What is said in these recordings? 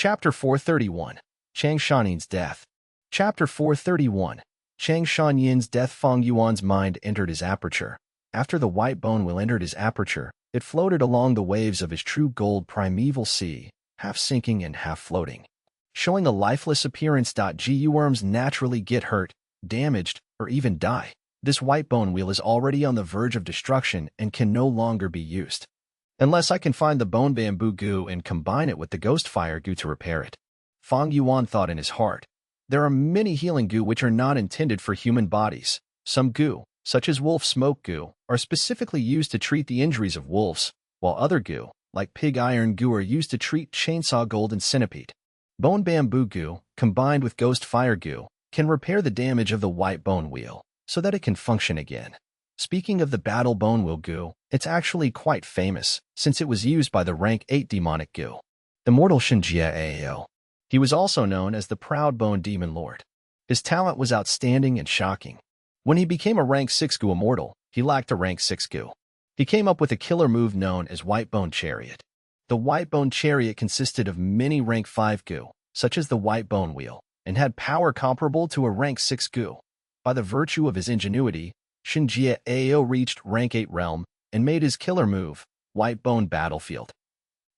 Chapter 431. Chang Shanyan's Death. Chapter 431. Chang Shanyan's death. Fang Yuan's mind entered his aperture. After the white bone wheel entered his aperture, it floated along the waves of his true gold primeval sea, half sinking and half floating, showing a lifeless appearance. Gu worms naturally get hurt, damaged, or even die. This white bone wheel is already on the verge of destruction and can no longer be used, unless I can find the bone bamboo goo and combine it with the ghost fire goo to repair it. Fang Yuan thought in his heart. There are many healing goo which are not intended for human bodies. Some goo, such as wolf smoke goo, are specifically used to treat the injuries of wolves, while other goo, like pig iron goo, are used to treat chainsaw gold and centipede. Bone bamboo goo, combined with ghost fire goo, can repair the damage of the white bone wheel, so that it can function again. Speaking of the battle bone wheel goo, it's actually quite famous, since it was used by the rank 8 demonic goo, immortal Shinjia Ao. He was also known as the Proud Bone Demon Lord. His talent was outstanding and shocking. When he became a rank 6 goo immortal, he lacked a rank 6 goo. He came up with a killer move known as White Bone Chariot. The White Bone Chariot consisted of many rank 5 goo, such as the White Bone Wheel, and had power comparable to a rank 6 goo. By the virtue of his ingenuity, Shinjia Ao reached rank 8 realm and made his killer move, White Bone Battlefield.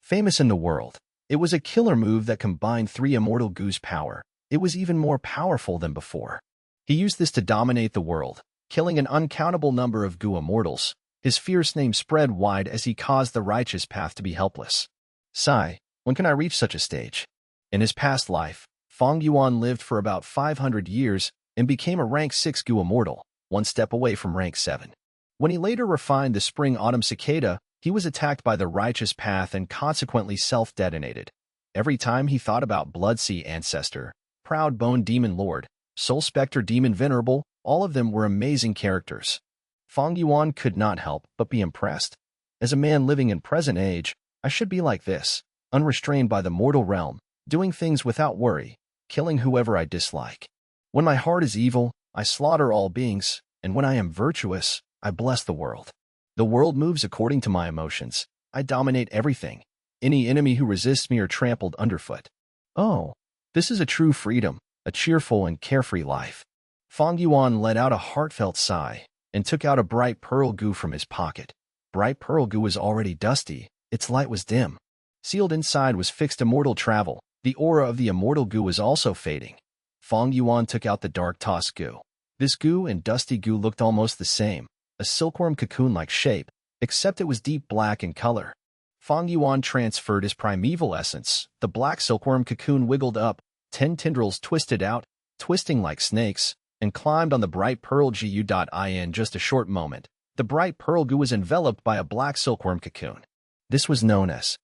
Famous in the world, it was a killer move that combined 3 immortal goo's power. It was even more powerful than before. He used this to dominate the world, killing an uncountable number of goo immortals. His fierce name spread wide as he caused the righteous path to be helpless. Sigh, when can I reach such a stage? In his past life, Fang Yuan lived for about 500 years and became a rank 6 goo immortal, one step away from rank 7. When he later refined the spring-autumn cicada, he was attacked by the righteous path and consequently self-detonated. Every time he thought about Bloodsea Ancestor, Proud Bone Demon Lord, Soul Spectre Demon Venerable, all of them were amazing characters. Fang Yuan could not help but be impressed. As a man living in present age, I should be like this, unrestrained by the mortal realm, doing things without worry, killing whoever I dislike. When my heart is evil, I slaughter all beings, and when I am virtuous, I bless the world. The world moves according to my emotions. I dominate everything. Any enemy who resists me are trampled underfoot. Oh, this is a true freedom, a cheerful and carefree life. Fang Yuan let out a heartfelt sigh and took out a bright pearl goo from his pocket. Bright pearl goo was already dusty. Its light was dim. Sealed inside was fixed immortal travel. The aura of the immortal goo was also fading. Fang Yuan took out the dark toss goo. This goo and dusty goo looked almost the same, a silkworm cocoon-like shape, except it was deep black in color. Fang Yuan transferred his primeval essence. The black silkworm cocoon wiggled up, 10 tendrils twisted out, twisting like snakes, and climbed on the bright pearl goo. In just a short moment, the bright pearl goo was enveloped by a black silkworm cocoon. This was known as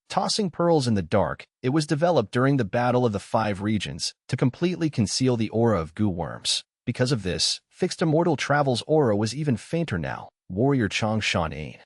tossing pearls in the dark. It was developed during the Battle of the 5 Regions to completely conceal the aura of goo worms. Because of this, fixed immortal travel's aura was even fainter now. Warrior Chang Shan.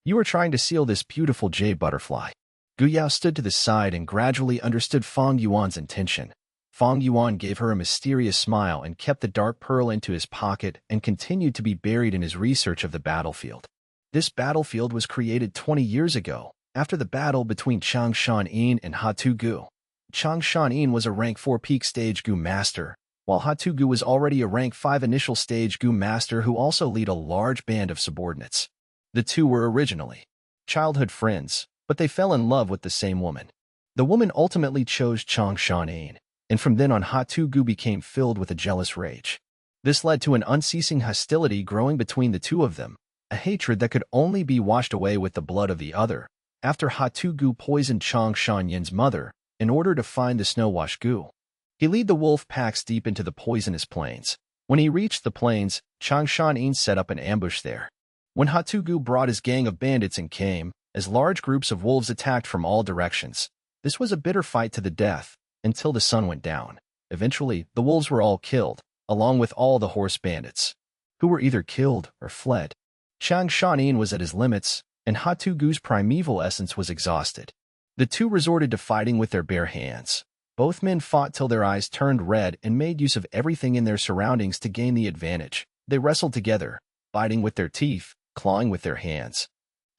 You are trying to seal this beautiful jade butterfly. Gu Yao stood to the side and gradually understood Fang Yuan's intention. Fang Yuan gave her a mysterious smile and kept the dark pearl into his pocket and continued to be buried in his research of the battlefield. This battlefield was created 20 years ago, after the battle between Chang Shan and Hatu Gu. Chang Shan was a rank 4 peak stage Gu master, while Hatu Gu was already a rank 5 initial stage Gu master who also lead a large band of subordinates. The two were originally childhood friends, but they fell in love with the same woman. The woman ultimately chose Chang Shan, and from then on Hatu Gu became filled with a jealous rage. This led to an unceasing hostility growing between the two of them, a hatred that could only be washed away with the blood of the other. After Hatu Gu poisoned Chang Shanyan's mother, in order to find the Snowwash Gu, he led the wolf packs deep into the poisonous plains. When he reached the plains, Chang Shan set up an ambush there. When Hatu Gu brought his gang of bandits and came, as large groups of wolves attacked from all directions. This was a bitter fight to the death, until the sun went down. Eventually, the wolves were all killed, along with all the horse bandits, who were either killed or fled. Chang Shan was at his limits, and Hatu Gu's primeval essence was exhausted. The two resorted to fighting with their bare hands. Both men fought till their eyes turned red and made use of everything in their surroundings to gain the advantage. They wrestled together, biting with their teeth, clawing with their hands,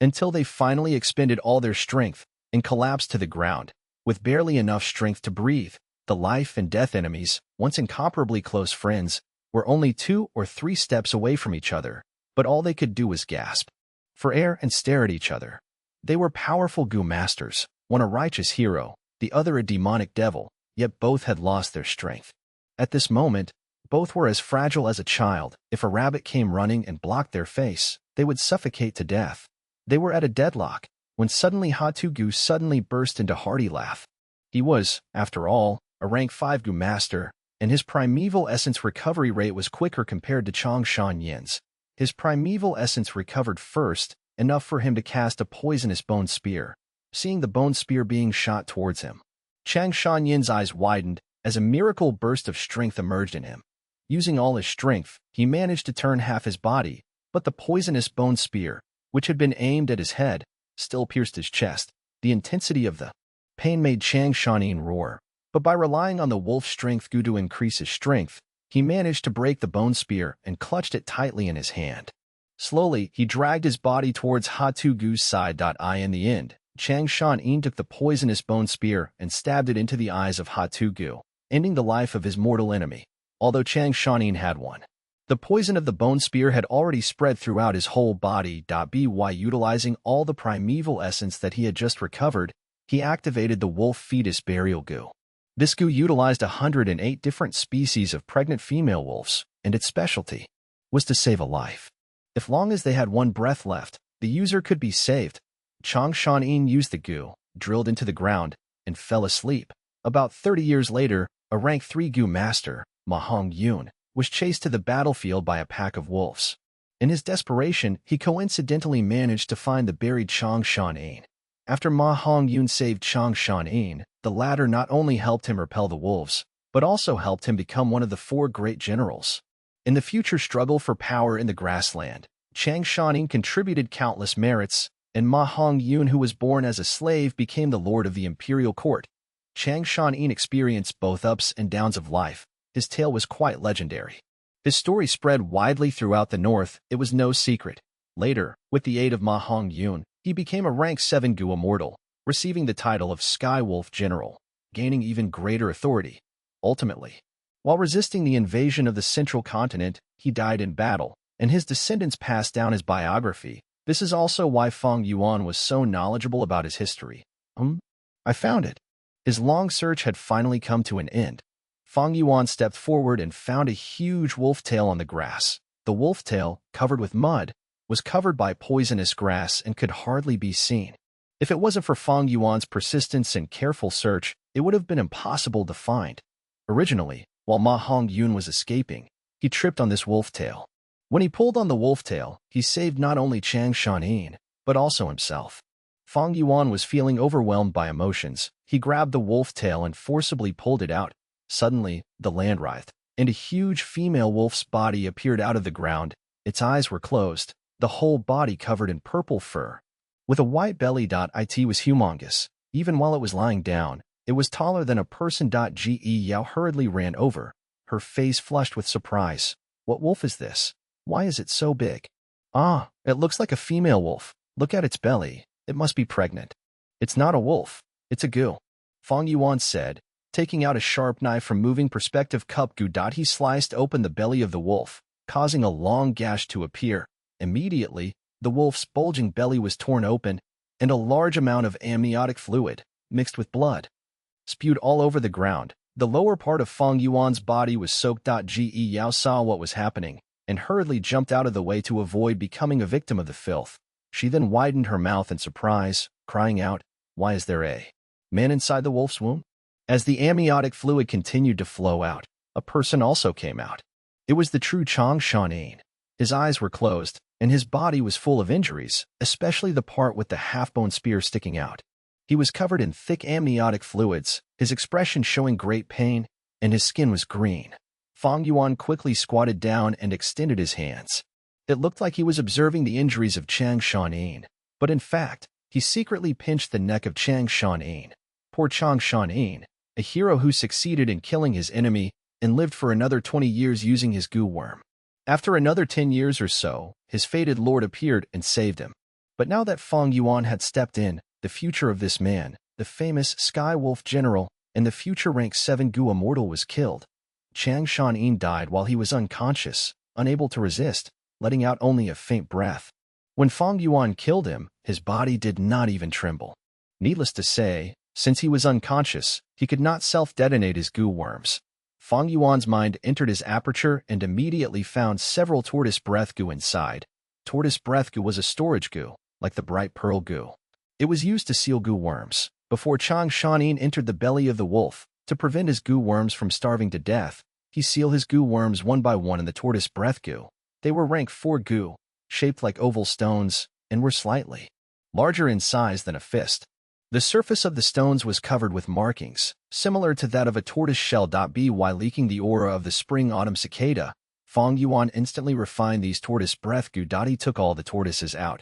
until they finally expended all their strength and collapsed to the ground. With barely enough strength to breathe, the life and death enemies, once incomparably close friends, were only 2 or 3 steps away from each other, but all they could do was gasp for air and stare at each other. They were powerful goo masters, one a righteous hero, the other a demonic devil, yet both had lost their strength. At this moment, both were as fragile as a child. If a rabbit came running and blocked their face, they would suffocate to death. They were at a deadlock, when suddenly Hatu suddenly burst into hearty laugh. He was, after all, a rank 5 goo master, and his primeval essence recovery rate was quicker compared to Changshan Yin's. His primeval essence recovered first, enough for him to cast a poisonous bone spear. Seeing the bone spear being shot towards him, Changshan Yin's eyes widened as a miracle burst of strength emerged in him. Using all his strength, he managed to turn half his body, but the poisonous bone spear, which had been aimed at his head, still pierced his chest. The intensity of the pain made Changshan Yin roar, but by relying on the wolf's strength goo to increase his strength, he managed to break the bone spear and clutched it tightly in his hand. Slowly, he dragged his body towards Hatu-gu's side. In the end, Changshan Yin took the poisonous bone spear and stabbed it into the eyes of Hatu-gu, ending the life of his mortal enemy, although Changshan Yin had one. The poison of the bone spear had already spread throughout his whole body. By utilizing all the primeval essence that he had just recovered, he activated the wolf fetus burial goo. This goo utilized 108 different species of pregnant female wolves, and its specialty was to save a life. If long as they had one breath left, the user could be saved. Changshan Yin used the goo, drilled into the ground, and fell asleep. About 30 years later, a rank 3 goo master, Fang Yuan, was chased to the battlefield by a pack of wolves. In his desperation, he coincidentally managed to find the buried Changshan Yin. After Fang Yuan saved Changshan Yin, the latter not only helped him repel the wolves, but also helped him become one of the 4 great generals. In the future struggle for power in the grassland, Changshan Yin contributed countless merits, and Fang Yuan, who was born as a slave, became the lord of the imperial court. Changshan Yin experienced both ups and downs of life. His tale was quite legendary. His story spread widely throughout the north. It was no secret. Later, with the aid of Fang Yuan, he became a rank 7 goo immortal, receiving the title of Sky Wolf General, gaining even greater authority. Ultimately, while resisting the invasion of the central continent, he died in battle, and his descendants passed down his biography. This is also why Fang Yuan was so knowledgeable about his history. I found it. His long search had finally come to an end. Fang Yuan stepped forward and found a huge wolf tail on the grass. The wolf tail, covered with mud, was covered by poisonous grass and could hardly be seen. If it wasn't for Fang Yuan's persistence and careful search, it would have been impossible to find. Originally, while Fang Yuan was escaping, he tripped on this wolf tail. When he pulled on the wolf tail, he saved not only Changshan Yin, but also himself. Fang Yuan was feeling overwhelmed by emotions. He grabbed the wolf tail and forcibly pulled it out. Suddenly, the land writhed, and a huge female wolf's body appeared out of the ground. Its eyes were closed, the whole body covered in purple fur. With a white belly. It was humongous. Even while it was lying down, it was taller than a person. Ge Yao hurriedly ran over, her face flushed with surprise. What wolf is this? Why is it so big? Ah, it looks like a female wolf. Look at its belly. It must be pregnant. It's not a wolf. It's a goo, Fang Yuan said, taking out a sharp knife from moving perspective cup goo. He sliced open the belly of the wolf, causing a long gash to appear. Immediately, the wolf's bulging belly was torn open, and a large amount of amniotic fluid, mixed with blood, spewed all over the ground. The lower part of Fang Yuan's body was soaked. Ge Yao saw what was happening, and hurriedly jumped out of the way to avoid becoming a victim of the filth. She then widened her mouth in surprise, crying out, "Why is there a man inside the wolf's womb?" As the amniotic fluid continued to flow out, a person also came out. It was the true Changshan Yin. His eyes were closed, and his body was full of injuries, especially the part with the half-bone spear sticking out. He was covered in thick amniotic fluids, his expression showing great pain, and his skin was green. Fang Yuan quickly squatted down and extended his hands. It looked like he was observing the injuries of Changshan Yin, but in fact, he secretly pinched the neck of Changshan Yin. Poor Changshan Yin, a hero who succeeded in killing his enemy and lived for another 20 years using his goo worm. After another 10 years or so, his fated lord appeared and saved him. But now that Fang Yuan had stepped in, the future of this man, the famous Sky Wolf general and the future rank 7 Gu immortal, was killed. Chang Shanin died while he was unconscious, unable to resist, letting out only a faint breath. When Fang Yuan killed him, his body did not even tremble. Needless to say, since he was unconscious, he could not self-detonate his Gu worms. Fang Yuan's mind entered his aperture and immediately found several tortoise breath Gu inside. Tortoise breath Gu was a storage Gu, like the bright pearl Gu. It was used to seal Gu worms. Before Chang Shanin entered the belly of the wolf, to prevent his Gu worms from starving to death, he sealed his Gu worms one by one in the tortoise breath Gu. They were rank 4 Gu, shaped like oval stones, and were slightly larger in size than a fist. The surface of the stones was covered with markings, similar to that of a tortoise shell. By leaking the aura of the spring-autumn cicada, Fang Yuan instantly refined these tortoise breath Gu. He took all the tortoises out,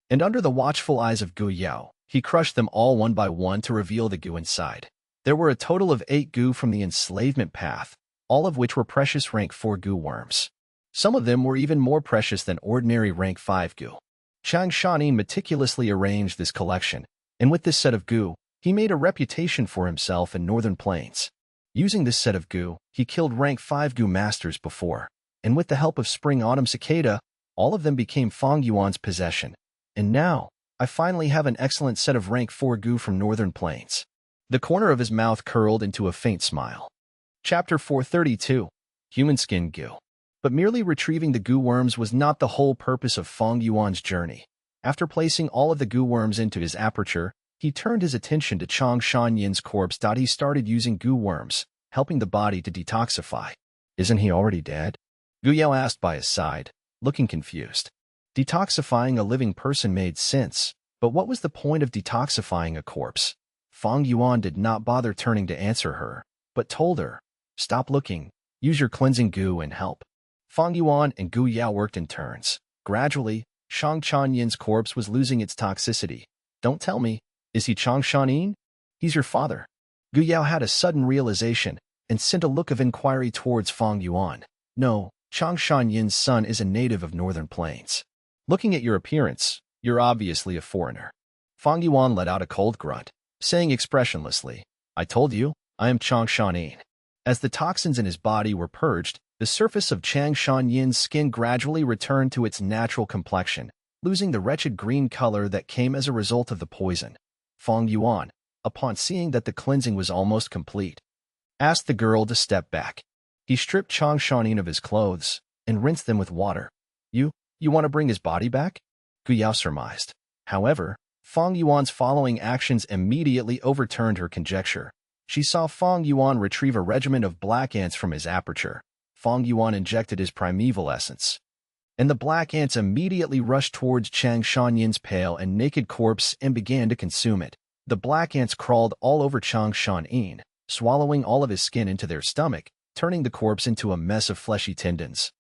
and under the watchful eyes of Gu Yao, he crushed them all one by one to reveal the Gu inside. There were a total of 8 Gu from the enslavement path, all of which were precious rank 4 Gu worms. Some of them were even more precious than ordinary rank 5 Gu. Chang Shanin meticulously arranged this collection, and with this set of Gu, he made a reputation for himself in northern plains. Using this set of Gu, he killed rank 5 Gu masters before, and with the help of spring-autumn cicada, all of them became Fang Yuan's possession. And now, I finally have an excellent set of rank 4 Gu from northern plains. The corner of his mouth curled into a faint smile. Chapter 432. Human Skin Gu. But merely retrieving the Gu worms was not the whole purpose of Fang Yuan's journey. After placing all of the Gu worms into his aperture, he turned his attention to Chang Shanyin's corpse. He started using Gu worms, helping the body to detoxify. Isn't he already dead? Gu Yao asked by his side, looking confused. Detoxifying a living person made sense, but what was the point of detoxifying a corpse? Fang Yuan did not bother turning to answer her, but told her, "Stop looking, use your cleansing Gu and help." Fang Yuan and Gu Yao worked in turns. Gradually, Chang Shanyin's corpse was losing its toxicity. "Don't tell me, is he Chang Shanin? He's your father." Gu Yao had a sudden realization and sent a look of inquiry towards Fang Yuan. "No, Chang Shanyin's son is a native of northern plains. Looking at your appearance, you're obviously a foreigner." Fang Yuan let out a cold grunt, saying expressionlessly, "I told you, I am Chang Shanin." As the toxins in his body were purged, the surface of Chang Shanyin's skin gradually returned to its natural complexion, losing the wretched green color that came as a result of the poison. Fang Yuan, upon seeing that the cleansing was almost complete, asked the girl to step back. He stripped Chang Shanin of his clothes and rinsed them with water. You want to bring his body back?" Gu Yao surmised. However, Fang Yuan's following actions immediately overturned her conjecture. She saw Fang Yuan retrieve a regiment of black ants from his aperture. Fang Yuan injected his primeval essence, and the black ants immediately rushed towards Chang Shanyin's pale and naked corpse and began to consume it. The black ants crawled all over Chang Shanin, swallowing all of his skin into their stomach, turning the corpse into a mess of fleshy tendons,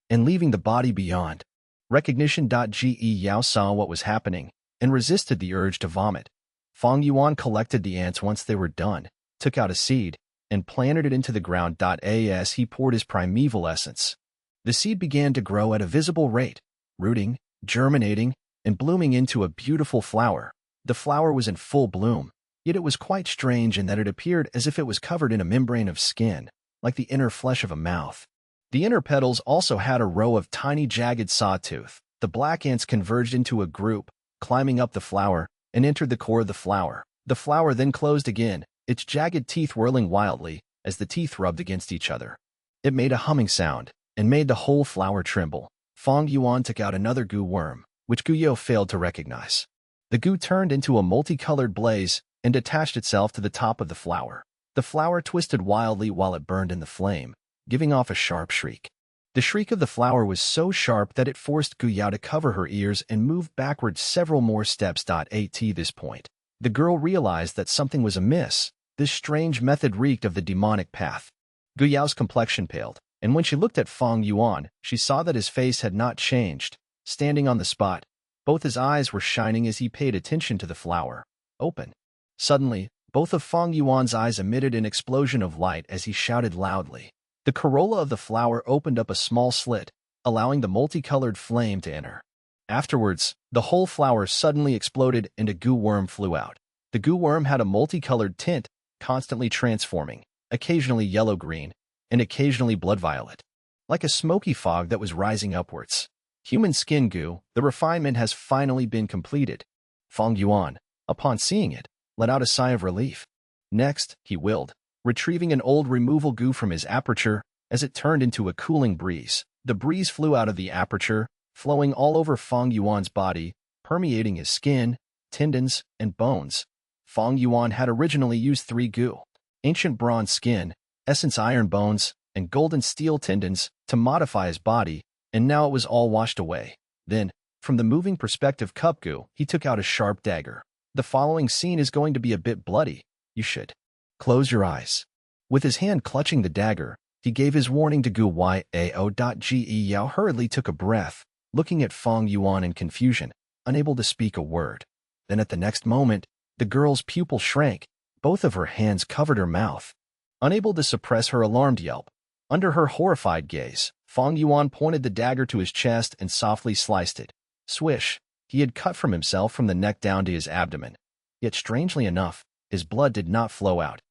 and leaving the body beyond recognition. Ge Yao saw what was happening and resisted the urge to vomit. Fang Yuan collected the ants once they were done, took out a seed, and planted it into the ground. As he poured his primeval essence, the seed began to grow at a visible rate, rooting, germinating, and blooming into a beautiful flower. The flower was in full bloom, yet it was quite strange in that it appeared as if it was covered in a membrane of skin, like the inner flesh of a mouth. The inner petals also had a row of tiny jagged sawtooth. The black ants converged into a group, climbing up the flower, and entered the core of the flower. The flower then closed again, its jagged teeth whirling wildly as the teeth rubbed against each other. It made a humming sound and made the whole flower tremble. Fang Yuan took out another Gu worm, which Gu Yao failed to recognize. The Gu turned into a multicolored blaze and attached itself to the top of the flower. The flower twisted wildly while it burned in the flame, giving off a sharp shriek. The shriek of the flower was so sharp that it forced Gu Yao to cover her ears and move backwards several more steps. At this point, the girl realized that something was amiss. This strange method reeked of the demonic path. Gu Yao's complexion paled, and when she looked at Fang Yuan, she saw that his face had not changed. Standing on the spot, both his eyes were shining as he paid attention to the flower. Open. Suddenly, both of Fang Yuan's eyes emitted an explosion of light as he shouted loudly. The corolla of the flower opened up a small slit, allowing the multicolored flame to enter. Afterwards, the whole flower suddenly exploded and a Gu worm flew out. The goo worm had a multicolored tint, constantly transforming, occasionally yellow-green, and occasionally blood-violet, like a smoky fog that was rising upwards. Human skin goo, the refinement has finally been completed. Fang Yuan, upon seeing it, let out a sigh of relief. Next, he willed, retrieving an old removal goo from his aperture as it turned into a cooling breeze. The breeze flew out of the aperture, flowing all over Fang Yuan's body, permeating his skin, tendons, and bones. Fang Yuan had originally used 3 goo, ancient bronze skin, essence iron bones, and golden steel tendons to modify his body, and now it was all washed away. Then, from the moving perspective cup goo, he took out a sharp dagger. The following scene is going to be a bit bloody. You should close your eyes. With his hand clutching the dagger, he gave his warning to Gu Yao. Yao hurriedly took a breath, looking at Fang Yuan in confusion, unable to speak a word. Then at the next moment, the girl's pupil shrank. Both of her hands covered her mouth. Unable to suppress her alarmed yelp, under her horrified gaze, Fang Yuan pointed the dagger to his chest and softly sliced it. Swish! He had cut from himself from the neck down to his abdomen. Yet strangely enough, his blood did not flow out.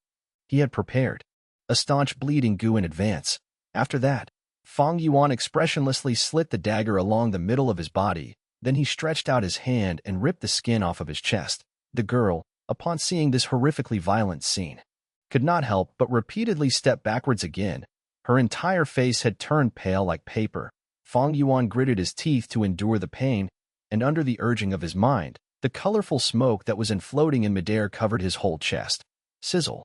He had prepared a staunch bleeding goo in advance. After that, Fang Yuan expressionlessly slit the dagger along the middle of his body. Then he stretched out his hand and ripped the skin off of his chest. The girl, upon seeing this horrifically violent scene, could not help but repeatedly step backwards again. Her entire face had turned pale like paper. Fang Yuan gritted his teeth to endure the pain, and under the urging of his mind, the colorful smoke that was floating in midair covered his whole chest. Sizzle.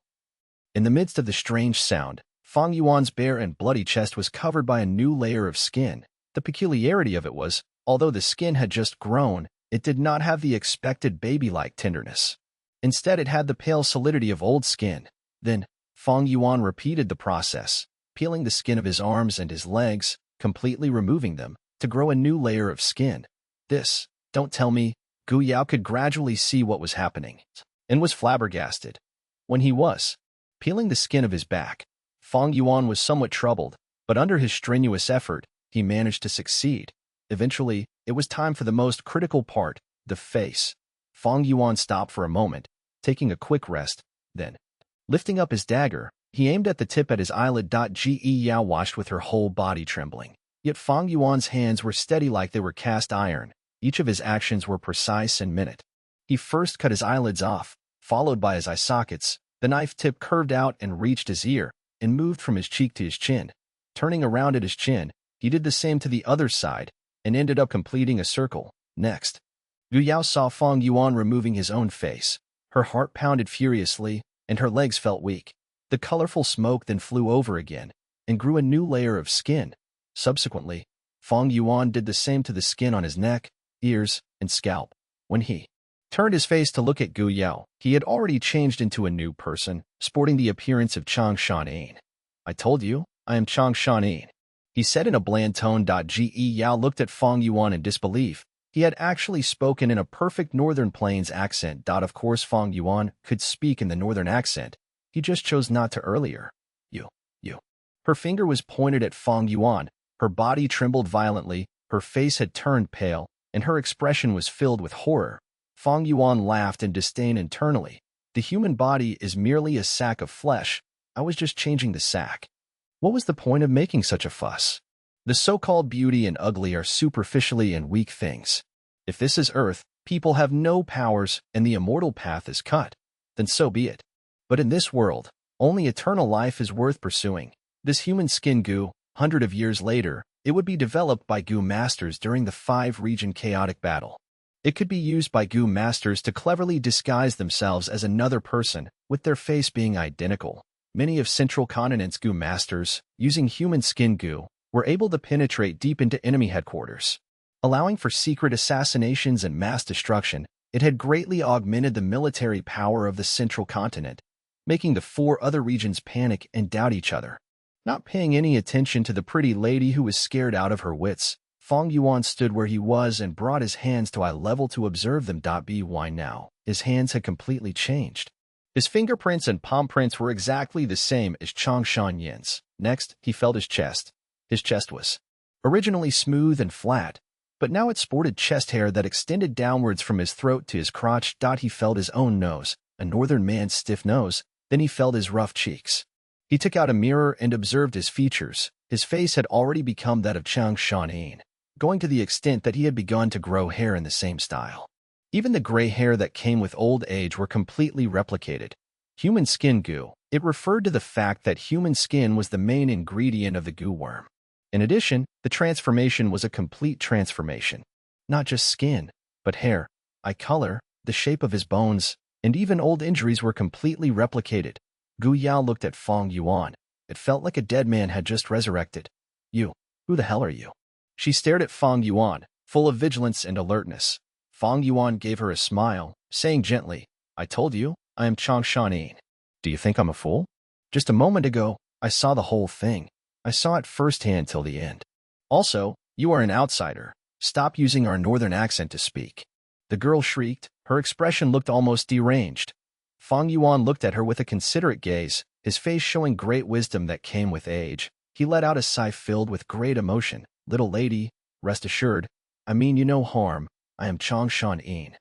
In the midst of the strange sound, Fang Yuan's bare and bloody chest was covered by a new layer of skin. The peculiarity of it was, although the skin had just grown, it did not have the expected baby-like tenderness. Instead, it had the pale solidity of old skin. Then, Fang Yuan repeated the process, peeling the skin of his arms and his legs, completely removing them, to grow a new layer of skin. This, don't tell me, Gu Yao could gradually see what was happening, and was flabbergasted. When he was peeling the skin of his back, Fang Yuan was somewhat troubled, but under his strenuous effort, he managed to succeed. Eventually, it was time for the most critical part, the face. Fang Yuan stopped for a moment, taking a quick rest, then, lifting up his dagger, he aimed at the tip at his eyelid. Ge Yao watched with her whole body trembling. Yet Fang Yuan's hands were steady like they were cast iron. Each of his actions were precise and minute. He first cut his eyelids off, followed by his eye sockets. The knife tip curved out and reached his ear, and moved from his cheek to his chin. Turning around at his chin, he did the same to the other side, and ended up completing a circle. Next, Gu Yao saw Fang Yuan removing his own face. Her heart pounded furiously, and her legs felt weak. The colorful smoke then flew over again, and grew a new layer of skin. Subsequently, Fang Yuan did the same to the skin on his neck, ears, and scalp. When he turned his face to look at Gu Yao, he had already changed into a new person, sporting the appearance of Chang Shan. I told you, I am Chang Shan, he said in a bland tone. Ge Yao looked at Fang Yuan in disbelief. He had actually spoken in a perfect Northern Plains accent. Of course, Fang Yuan could speak in the Northern accent. He just chose not to earlier. You. Her finger was pointed at Fang Yuan. Her body trembled violently, her face had turned pale, and her expression was filled with horror. Fang Yuan laughed in disdain internally. The human body is merely a sack of flesh. I was just changing the sack. What was the point of making such a fuss? The so-called beauty and ugly are superficially and weak things. If this is Earth, people have no powers, and the immortal path is cut, then so be it. But in this world, only eternal life is worth pursuing. This human skin goo, hundreds of years later, it would be developed by goo masters during the 5-region chaotic battle. It could be used by goo masters to cleverly disguise themselves as another person, with their face being identical. Many of Central Continent's goo masters, using human skin goo, were able to penetrate deep into enemy headquarters. Allowing for secret assassinations and mass destruction, it had greatly augmented the military power of the Central Continent, making the 4 other regions panic and doubt each other. Not paying any attention to the pretty lady who was scared out of her wits, Fang Yuan stood where he was and brought his hands to eye level to observe them. By now, his hands had completely changed. His fingerprints and palm prints were exactly the same as Chang Shan-yin's. Next, he felt his chest. His chest was originally smooth and flat, but now it sported chest hair that extended downwards from his throat to his crotch. He felt his own nose. a northern man's stiff nose, then he felt his rough cheeks. He took out a mirror and observed his features. His face had already become that of Chang Shanin, going to the extent that he had begun to grow hair in the same style. Even the gray hair that came with old age were completely replicated. Human skin goo. It referred to the fact that human skin was the main ingredient of the goo worm. In addition, the transformation was a complete transformation. Not just skin, but hair, eye color, the shape of his bones, and even old injuries were completely replicated. Gu Yao looked at Fang Yuan. It felt like a dead man had just resurrected. You, who the hell are you? She stared at Fang Yuan, full of vigilance and alertness. Fang Yuan gave her a smile, saying gently, I told you, I am Chang Shanin. Do you think I'm a fool? Just a moment ago, I saw the whole thing. I saw it firsthand till the end. Also, you are an outsider. Stop using our northern accent to speak. The girl shrieked. Her expression looked almost deranged. Fang Yuan looked at her with a considerate gaze, his face showing great wisdom that came with age. He let out a sigh filled with great emotion. Little lady, rest assured, I mean you no harm. I am Chang Shanin.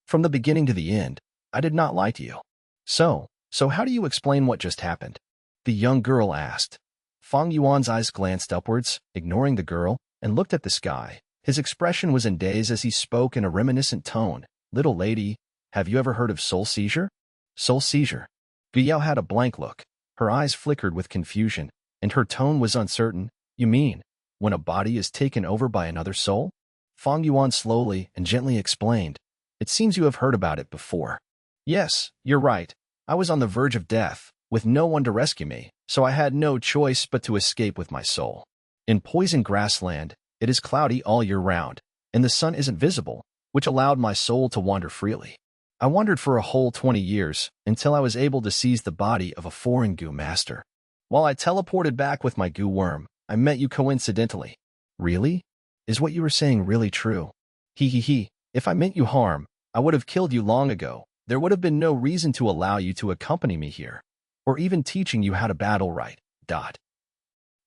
From the beginning to the end, I did not lie to you. So how do you explain what just happened? The young girl asked. Fang Yuan's eyes glanced upwards, ignoring the girl, and looked at the sky. His expression was in daze as he spoke in a reminiscent tone. Little lady, have you ever heard of soul seizure? Soul seizure. Gu Yao had a blank look. Her eyes flickered with confusion, and her tone was uncertain. You mean, when a body is taken over by another soul? Fang Yuan slowly and gently explained. It seems you have heard about it before. Yes, you're right. I was on the verge of death, with no one to rescue me, so I had no choice but to escape with my soul. In poison grassland, it is cloudy all year round, and the sun isn't visible, which allowed my soul to wander freely. I wandered for a whole 20 years, until I was able to seize the body of a foreign goo master. While I teleported back with my goo worm, I met you coincidentally. Really? Is what you were saying really true? He. If I meant you harm, I would have killed you long ago. There would have been no reason to allow you to accompany me here, or even teaching you how to battle right.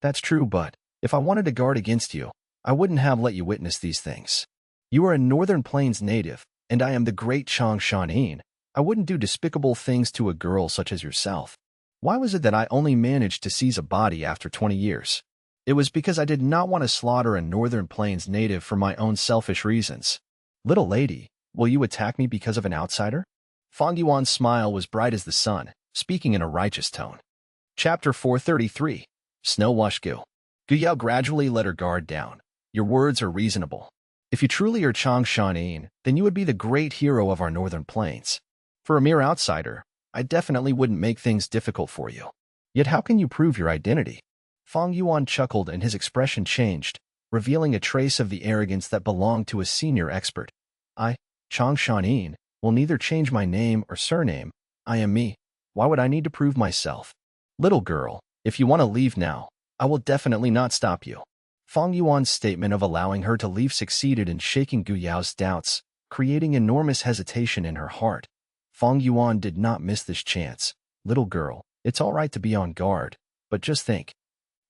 That's true, but if I wanted to guard against you, I wouldn't have let you witness these things. You are a Northern Plains native, and I am the great Chang Shanin. I wouldn't do despicable things to a girl such as yourself. Why was it that I only managed to seize a body after 20 years? It was because I did not want to slaughter a Northern Plains native for my own selfish reasons. Little lady, will you attack me because of an outsider? Fang Yuan's smile was bright as the sun, speaking in a righteous tone. Chapter 433. Snowwash Gu. Gu Yao gradually let her guard down. Your words are reasonable. If you truly are Chang Shanin, then you would be the great hero of our Northern Plains. For a mere outsider, I definitely wouldn't make things difficult for you. Yet how can you prove your identity? Fang Yuan chuckled and his expression changed, revealing a trace of the arrogance that belonged to a senior expert. I, Chang Shanin, will neither change my name or surname. I am me. Why would I need to prove myself? Little girl, if you want to leave now, I will definitely not stop you. Fang Yuan's statement of allowing her to leave succeeded in shaking Gu Yao's doubts, creating enormous hesitation in her heart. Fang Yuan did not miss this chance. Little girl, it's all right to be on guard, but just think.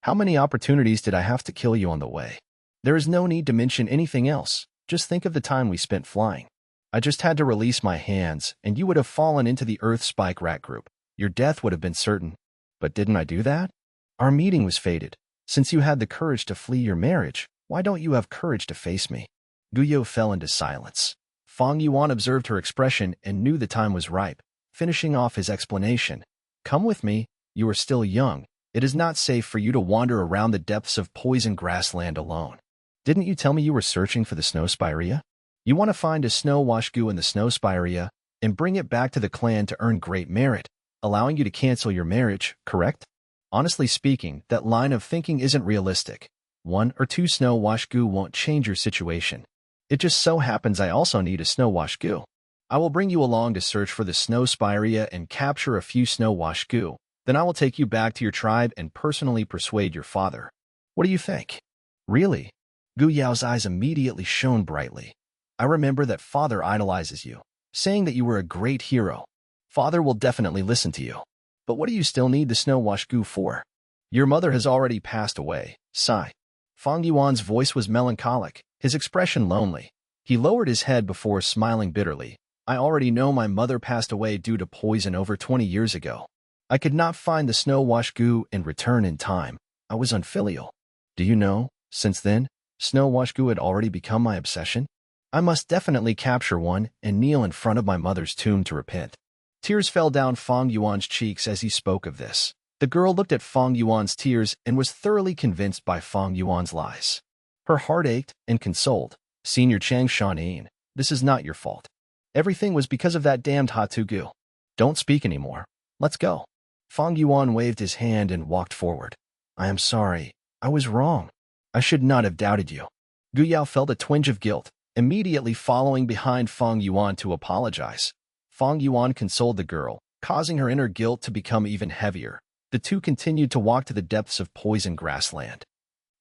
How many opportunities did I have to kill you on the way? There is no need to mention anything else. Just think of the time we spent flying. I just had to release my hands, and you would have fallen into the Earth Spike Rat group. Your death would have been certain. But didn't I do that? Our meeting was fated. Since you had the courage to flee your marriage, why don't you have courage to face me? Gu Yao fell into silence. Fang Yuan observed her expression and knew the time was ripe, finishing off his explanation. Come with me, you are still young. It is not safe for you to wander around the depths of poison grassland alone. Didn't you tell me you were searching for the snow spirea? You want to find a snow wash goo in the snow spirea and bring it back to the clan to earn great merit, allowing you to cancel your marriage, correct? Honestly speaking, that line of thinking isn't realistic. 1 or 2 snow wash goo won't change your situation. It just so happens I also need a snow wash goo. I will bring you along to search for the snow spirea and capture a few snow wash goo. Then I will take you back to your tribe and personally persuade your father. What do you think? Really? Gu Yao's eyes immediately shone brightly. I remember that father idolizes you, saying that you were a great hero. Father will definitely listen to you. But what do you still need the snow wash goo for? Your mother has already passed away. Sigh. Fang Yuan's voice was melancholic, his expression lonely. He lowered his head before smiling bitterly. I already know my mother passed away due to poison over 20 years ago. I could not find the snow-wash goo and return in time. I was unfilial. Do you know, since then, snow-wash goo had already become my obsession? I must definitely capture one and kneel in front of my mother's tomb to repent. Tears fell down Fang Yuan's cheeks as he spoke of this. The girl looked at Fang Yuan's tears and was thoroughly convinced by Fang Yuan's lies. Her heart ached and consoled. Senior Chang Shanin, this is not your fault. Everything was because of that damned Hatu goo. Don't speak anymore. Let's go. Fang Yuan waved his hand and walked forward. I am sorry. I was wrong. I should not have doubted you. Gu Yao felt a twinge of guilt, immediately following behind Fang Yuan to apologize. Fang Yuan consoled the girl, causing her inner guilt to become even heavier. The two continued to walk to the depths of poison grassland.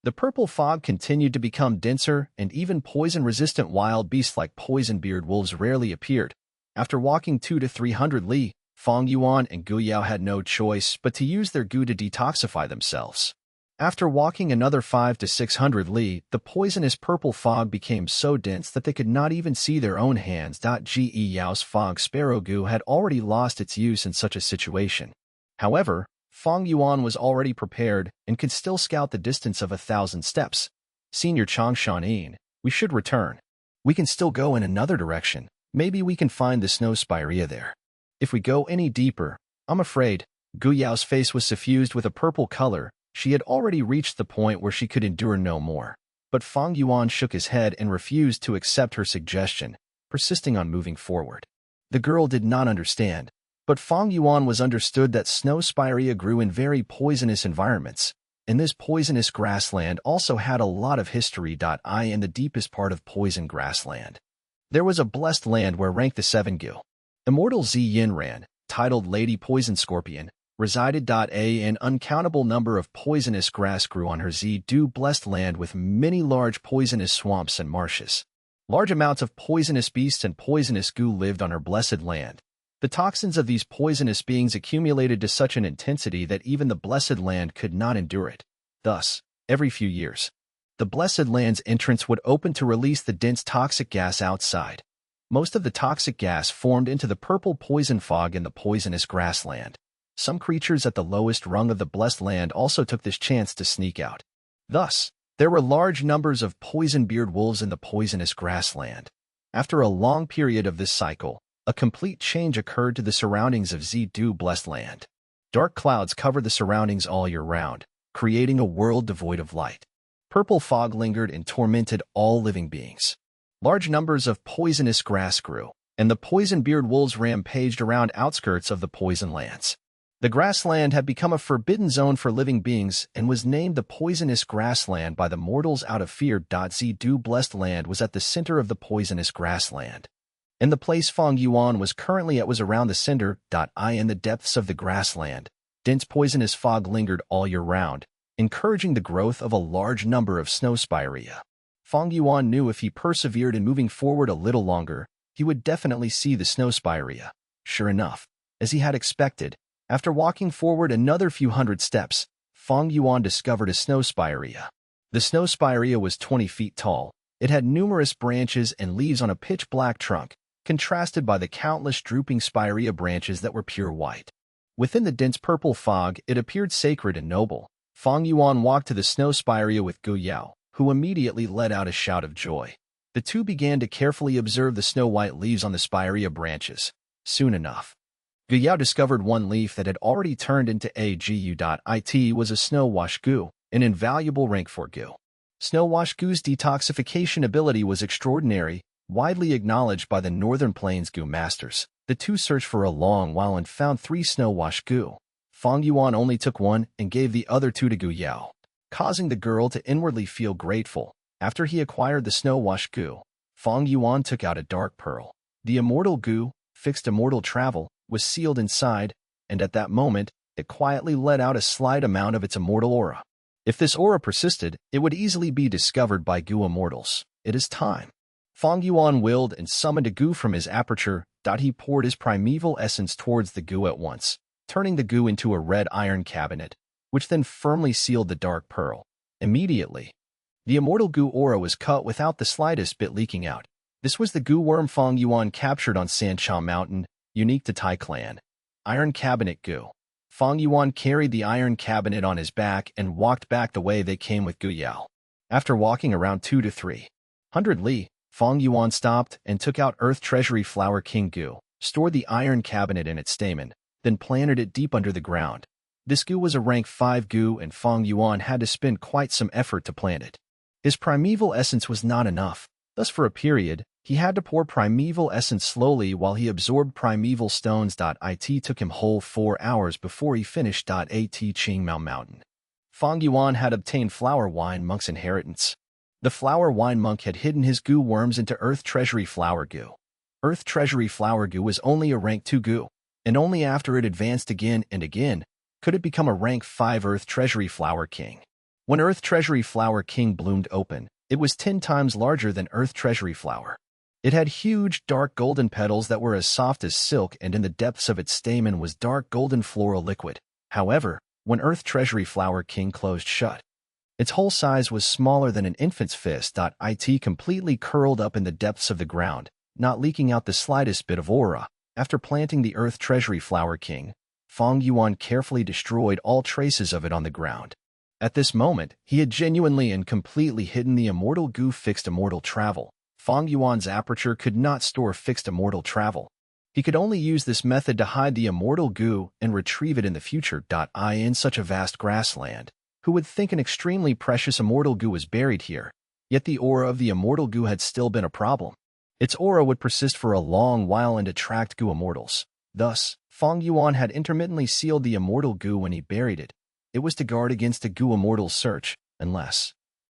The purple fog continued to become denser, and even poison-resistant wild beasts like poison-beard wolves rarely appeared. After walking 200 to 300 li, Fang Yuan and Gu Yao had no choice but to use their goo to detoxify themselves. After walking another 500 to 600 li, the poisonous purple fog became so dense that they could not even see their own hands. Ge Yao's fog sparrow goo had already lost its use in such a situation. However, Fang Yuan was already prepared and could still scout the distance of 1,000 steps. Senior Chang Shanin, we should return. We can still go in another direction. Maybe we can find the snow spirea there. If we go any deeper, I'm afraid. Gu Yao's face was suffused with a purple color. She had already reached the point where she could endure no more. But Fang Yuan shook his head and refused to accept her suggestion, persisting on moving forward. The girl did not understand, but Fang Yuan was understood that snow spirea grew in very poisonous environments, and this poisonous grassland also had a lot of history. In the deepest part of poison grassland, there was a blessed land where ranked the 7 Gu. Immortal Zi Yin ran, titled Lady Poison Scorpion, resided. An uncountable number of poisonous grass grew on her Zi-Du blessed land with many large poisonous swamps and marshes. Large amounts of poisonous beasts and poisonous goo lived on her blessed land. The toxins of these poisonous beings accumulated to such an intensity that even the blessed land could not endure it. Thus, every few years, the blessed land's entrance would open to release the dense toxic gas outside. Most of the toxic gas formed into the purple poison fog in the poisonous grassland. Some creatures at the lowest rung of the blessed land also took this chance to sneak out. Thus, there were large numbers of poison-beard wolves in the poisonous grassland. After a long period of this cycle, a complete change occurred to the surroundings of Zi-Du blessed land. Dark clouds covered the surroundings all year round, creating a world devoid of light. Purple fog lingered and tormented all living beings. Large numbers of poisonous grass grew, and the poison-beard wolves rampaged around outskirts of the poison lands. The grassland had become a forbidden zone for living beings and was named the poisonous grassland by the mortals out of fear. Zi-Du blessed land was at the center of the poisonous grassland. And the place Fang Yuan was currently at was around the center. In the depths of the grassland, dense poisonous fog lingered all year round, encouraging the growth of a large number of snow spirea. Fang Yuan knew if he persevered in moving forward a little longer, he would definitely see the snow spirea. Sure enough, as he had expected, after walking forward another few hundred steps, Fang Yuan discovered a snow spirea. The snow spirea was 20 feet tall. It had numerous branches and leaves on a pitch-black trunk, contrasted by the countless drooping spirea branches that were pure white. Within the dense purple fog, it appeared sacred and noble. Fang Yuan walked to the snow spirea with Gu Yao, who immediately let out a shout of joy. The two began to carefully observe the snow-white leaves on the spirea branches. Soon enough, Gu Yao discovered one leaf that had already turned into a gu. It was a snow-wash goo, an invaluable rank 4 goo. Snow-wash goo's detoxification ability was extraordinary, widely acknowledged by the Northern Plains goo masters. The two searched for a long while and found 3 snow-wash goo. Fang Yuan only took one and gave the other 2 to Gu Yao, causing the girl to inwardly feel grateful. After he acquired the snow-wash goo, Fang Yuan took out a dark pearl. The immortal goo, fixed immortal travel, was sealed inside, and at that moment, it quietly let out a slight amount of its immortal aura. If this aura persisted, it would easily be discovered by goo immortals. It is time. Fang Yuan willed and summoned a goo from his aperture. He poured his primeval essence towards the goo at once, turning the goo into a red iron cabinet, which then firmly sealed the dark pearl. Immediately, the immortal goo aura was cut without the slightest bit leaking out. This was the goo worm Fang Yuan captured on Sancha Mountain, unique to Tai clan. Iron Cabinet Goo. Fang Yuan carried the iron cabinet on his back and walked back the way they came with Gu Yao. After walking around 2 to 300 li, Fang Yuan stopped and took out Earth Treasury Flower King Goo, stored the iron cabinet in its stamen, then planted it deep under the ground. This goo was a rank 5 goo and Fang Yuan had to spend quite some effort to plant it. His primeval essence was not enough, thus for a period, he had to pour primeval essence slowly while he absorbed primeval stones. It took him whole 4 hours before he finished. At Qingmao Mountain. Fang Yuan had obtained Flower Wine Monk's inheritance. The Flower Wine Monk had hidden his goo worms into Earth Treasury Flower Goo. Earth Treasury Flower Goo was only a rank 2 goo, and only after it advanced again and again could it become a rank 5 Earth Treasury Flower King. When Earth Treasury Flower King bloomed open, it was 10 times larger than Earth Treasury Flower. It had huge, dark golden petals that were as soft as silk, and in the depths of its stamen was dark golden floral liquid. However, when Earth Treasury Flower King closed shut, its whole size was smaller than an infant's fist. It completely curled up in the depths of the ground, not leaking out the slightest bit of aura. After planting the Earth Treasury Flower King, Fang Yuan carefully destroyed all traces of it on the ground. At this moment, he had genuinely and completely hidden the immortal goo fixed immortal travel. Fang Yuan's aperture could not store fixed immortal travel. He could only use this method to hide the immortal goo and retrieve it in the future. In such a vast grassland, who would think an extremely precious immortal goo was buried here? Yet the aura of the immortal goo had still been a problem. Its aura would persist for a long while and attract goo immortals. Thus, Fang Yuan had intermittently sealed the immortal goo when he buried it. It was to guard against a goo immortal's search, unless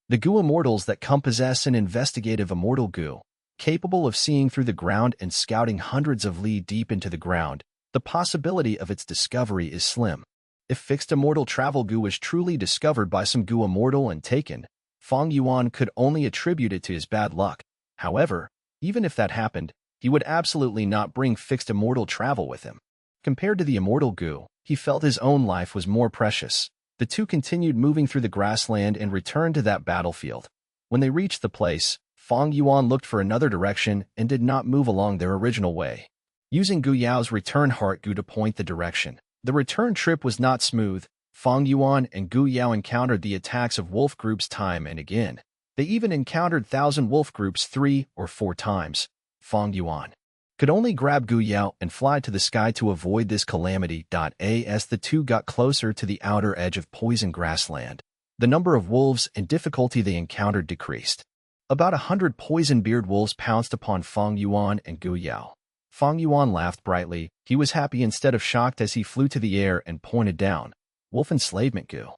the goo immortals that come possess an investigative immortal goo, capable of seeing through the ground and scouting hundreds of li deep into the ground. The possibility of its discovery is slim. If fixed immortal travel goo was truly discovered by some goo immortal and taken, Fang Yuan could only attribute it to his bad luck. However, even if that happened, he would absolutely not bring fixed immortal travel with him. Compared to the immortal goo, he felt his own life was more precious. The two continued moving through the grassland and returned to that battlefield. When they reached the place, Fang Yuan looked for another direction and did not move along their original way. Using Gu Yao's return heart goo to point the direction, the return trip was not smooth. Fang Yuan and Gu Yao encountered the attacks of wolf groups time and again. They even encountered 1,000 wolf groups 3 or 4 times. Fang Yuan could only grab Gu Yao and fly to the sky to avoid this calamity. As the two got closer to the outer edge of poison grassland, the number of wolves and difficulty they encountered decreased. About 100 poison-beard wolves pounced upon Fang Yuan and Gu Yao. Fang Yuan laughed brightly. He was happy instead of shocked as he flew to the air and pointed down. Wolf enslavement goo.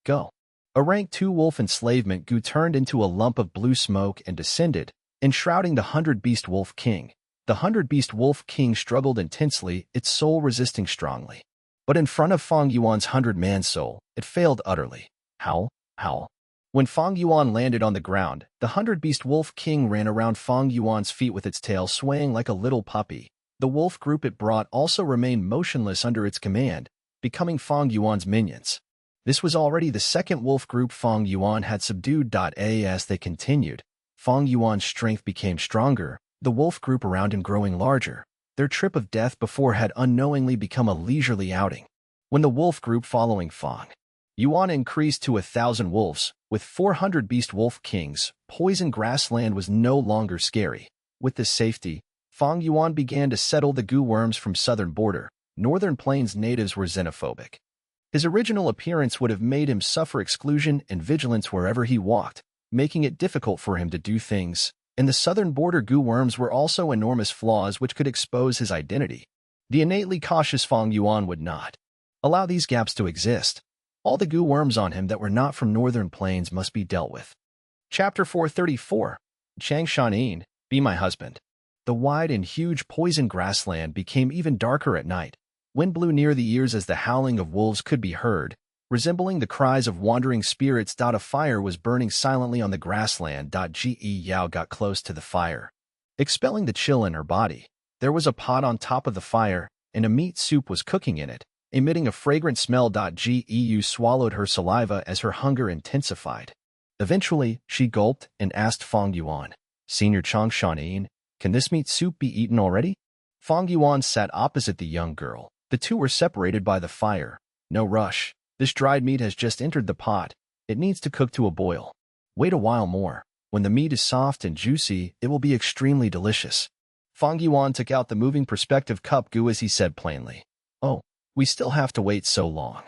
Go. A rank 2 wolf enslavement goo turned into a lump of blue smoke and descended, enshrouding the 100-beast wolf king. The 100-beast wolf king struggled intensely, its soul resisting strongly. But in front of Fang Yuan's 100-man soul, it failed utterly. Howl, howl. When Fang Yuan landed on the ground, the 100-beast wolf king ran around Fang Yuan's feet with its tail swaying like a little puppy. The wolf group it brought also remained motionless under its command, becoming Fang Yuan's minions. This was already the second wolf group Fang Yuan had subdued. As they continued, Fang Yuan's strength became stronger, the wolf group around him growing larger. Their trip of death before had unknowingly become a leisurely outing. When the wolf group following Fang Yuan increased to 1,000 wolves, with 400 beast wolf kings, poison grassland was no longer scary. With this safety, Fang Yuan began to settle the goo worms from southern border. Northern Plains natives were xenophobic. His original appearance would have made him suffer exclusion and vigilance wherever he walked, making it difficult for him to do things. In the southern border, goo worms were also enormous flaws which could expose his identity. The innately cautious Fang Yuan would not allow these gaps to exist. All the goo worms on him that were not from Northern Plains must be dealt with. Chapter 434. Chang Shanin, Be My Husband. The wide and huge poison grassland became even darker at night. Wind blew near the ears as the howling of wolves could be heard, resembling the cries of wandering spirits. A fire was burning silently on the grassland. Ge Yao got close to the fire, expelling the chill in her body. There was a pot on top of the fire, and a meat soup was cooking in it, emitting a fragrant smell. Ge Yu swallowed her saliva as her hunger intensified. Eventually, she gulped and asked Fang Yuan, Senior Chang Shanin, Can this meat soup be eaten already? Fang Yuan sat opposite the young girl. The two were separated by the fire. No rush. This dried meat has just entered the pot. It needs to cook to a boil. Wait a while more. When the meat is soft and juicy, it will be extremely delicious. Fang Yuan took out the moving perspective cup Gu as he said plainly. Oh, we still have to wait so long.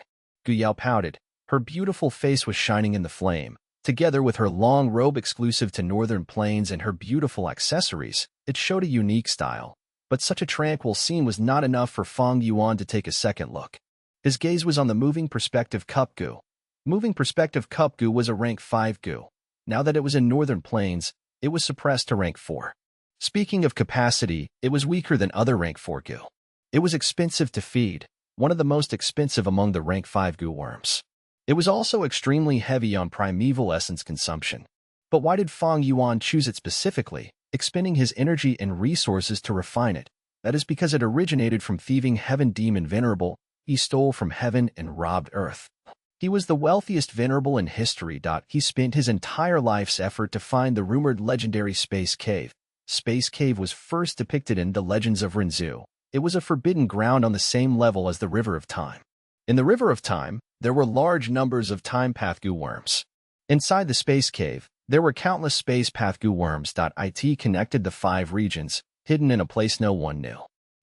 Gu Yao pouted. Her beautiful face was shining in the flame. Together with her long robe exclusive to northern plains and her beautiful accessories, it showed a unique style. But such a tranquil scene was not enough for Fang Yuan to take a second look. His gaze was on the moving perspective cup Gu. Moving perspective cup Gu was a rank 5 Gu. Now that it was in northern plains, it was suppressed to rank 4. Speaking of capacity, it was weaker than other rank 4 Gu. It was expensive to feed, one of the most expensive among the rank 5 Gu worms. It was also extremely heavy on primeval essence consumption. But why did Fang Yuan choose it specifically, expending his energy and resources to refine it? That is because it originated from thieving heaven demon Venerable. He stole from heaven and robbed earth. He was the wealthiest Venerable in history. He spent his entire life's effort to find the rumored legendary Space Cave. Space Cave was first depicted in the Legends of Renzu. It was a forbidden ground on the same level as the River of Time. In the River of Time, there were large numbers of time path Gu worms. Inside the Space Cave, there were countless space path Gu worms. It connected the 5 regions, hidden in a place no one knew.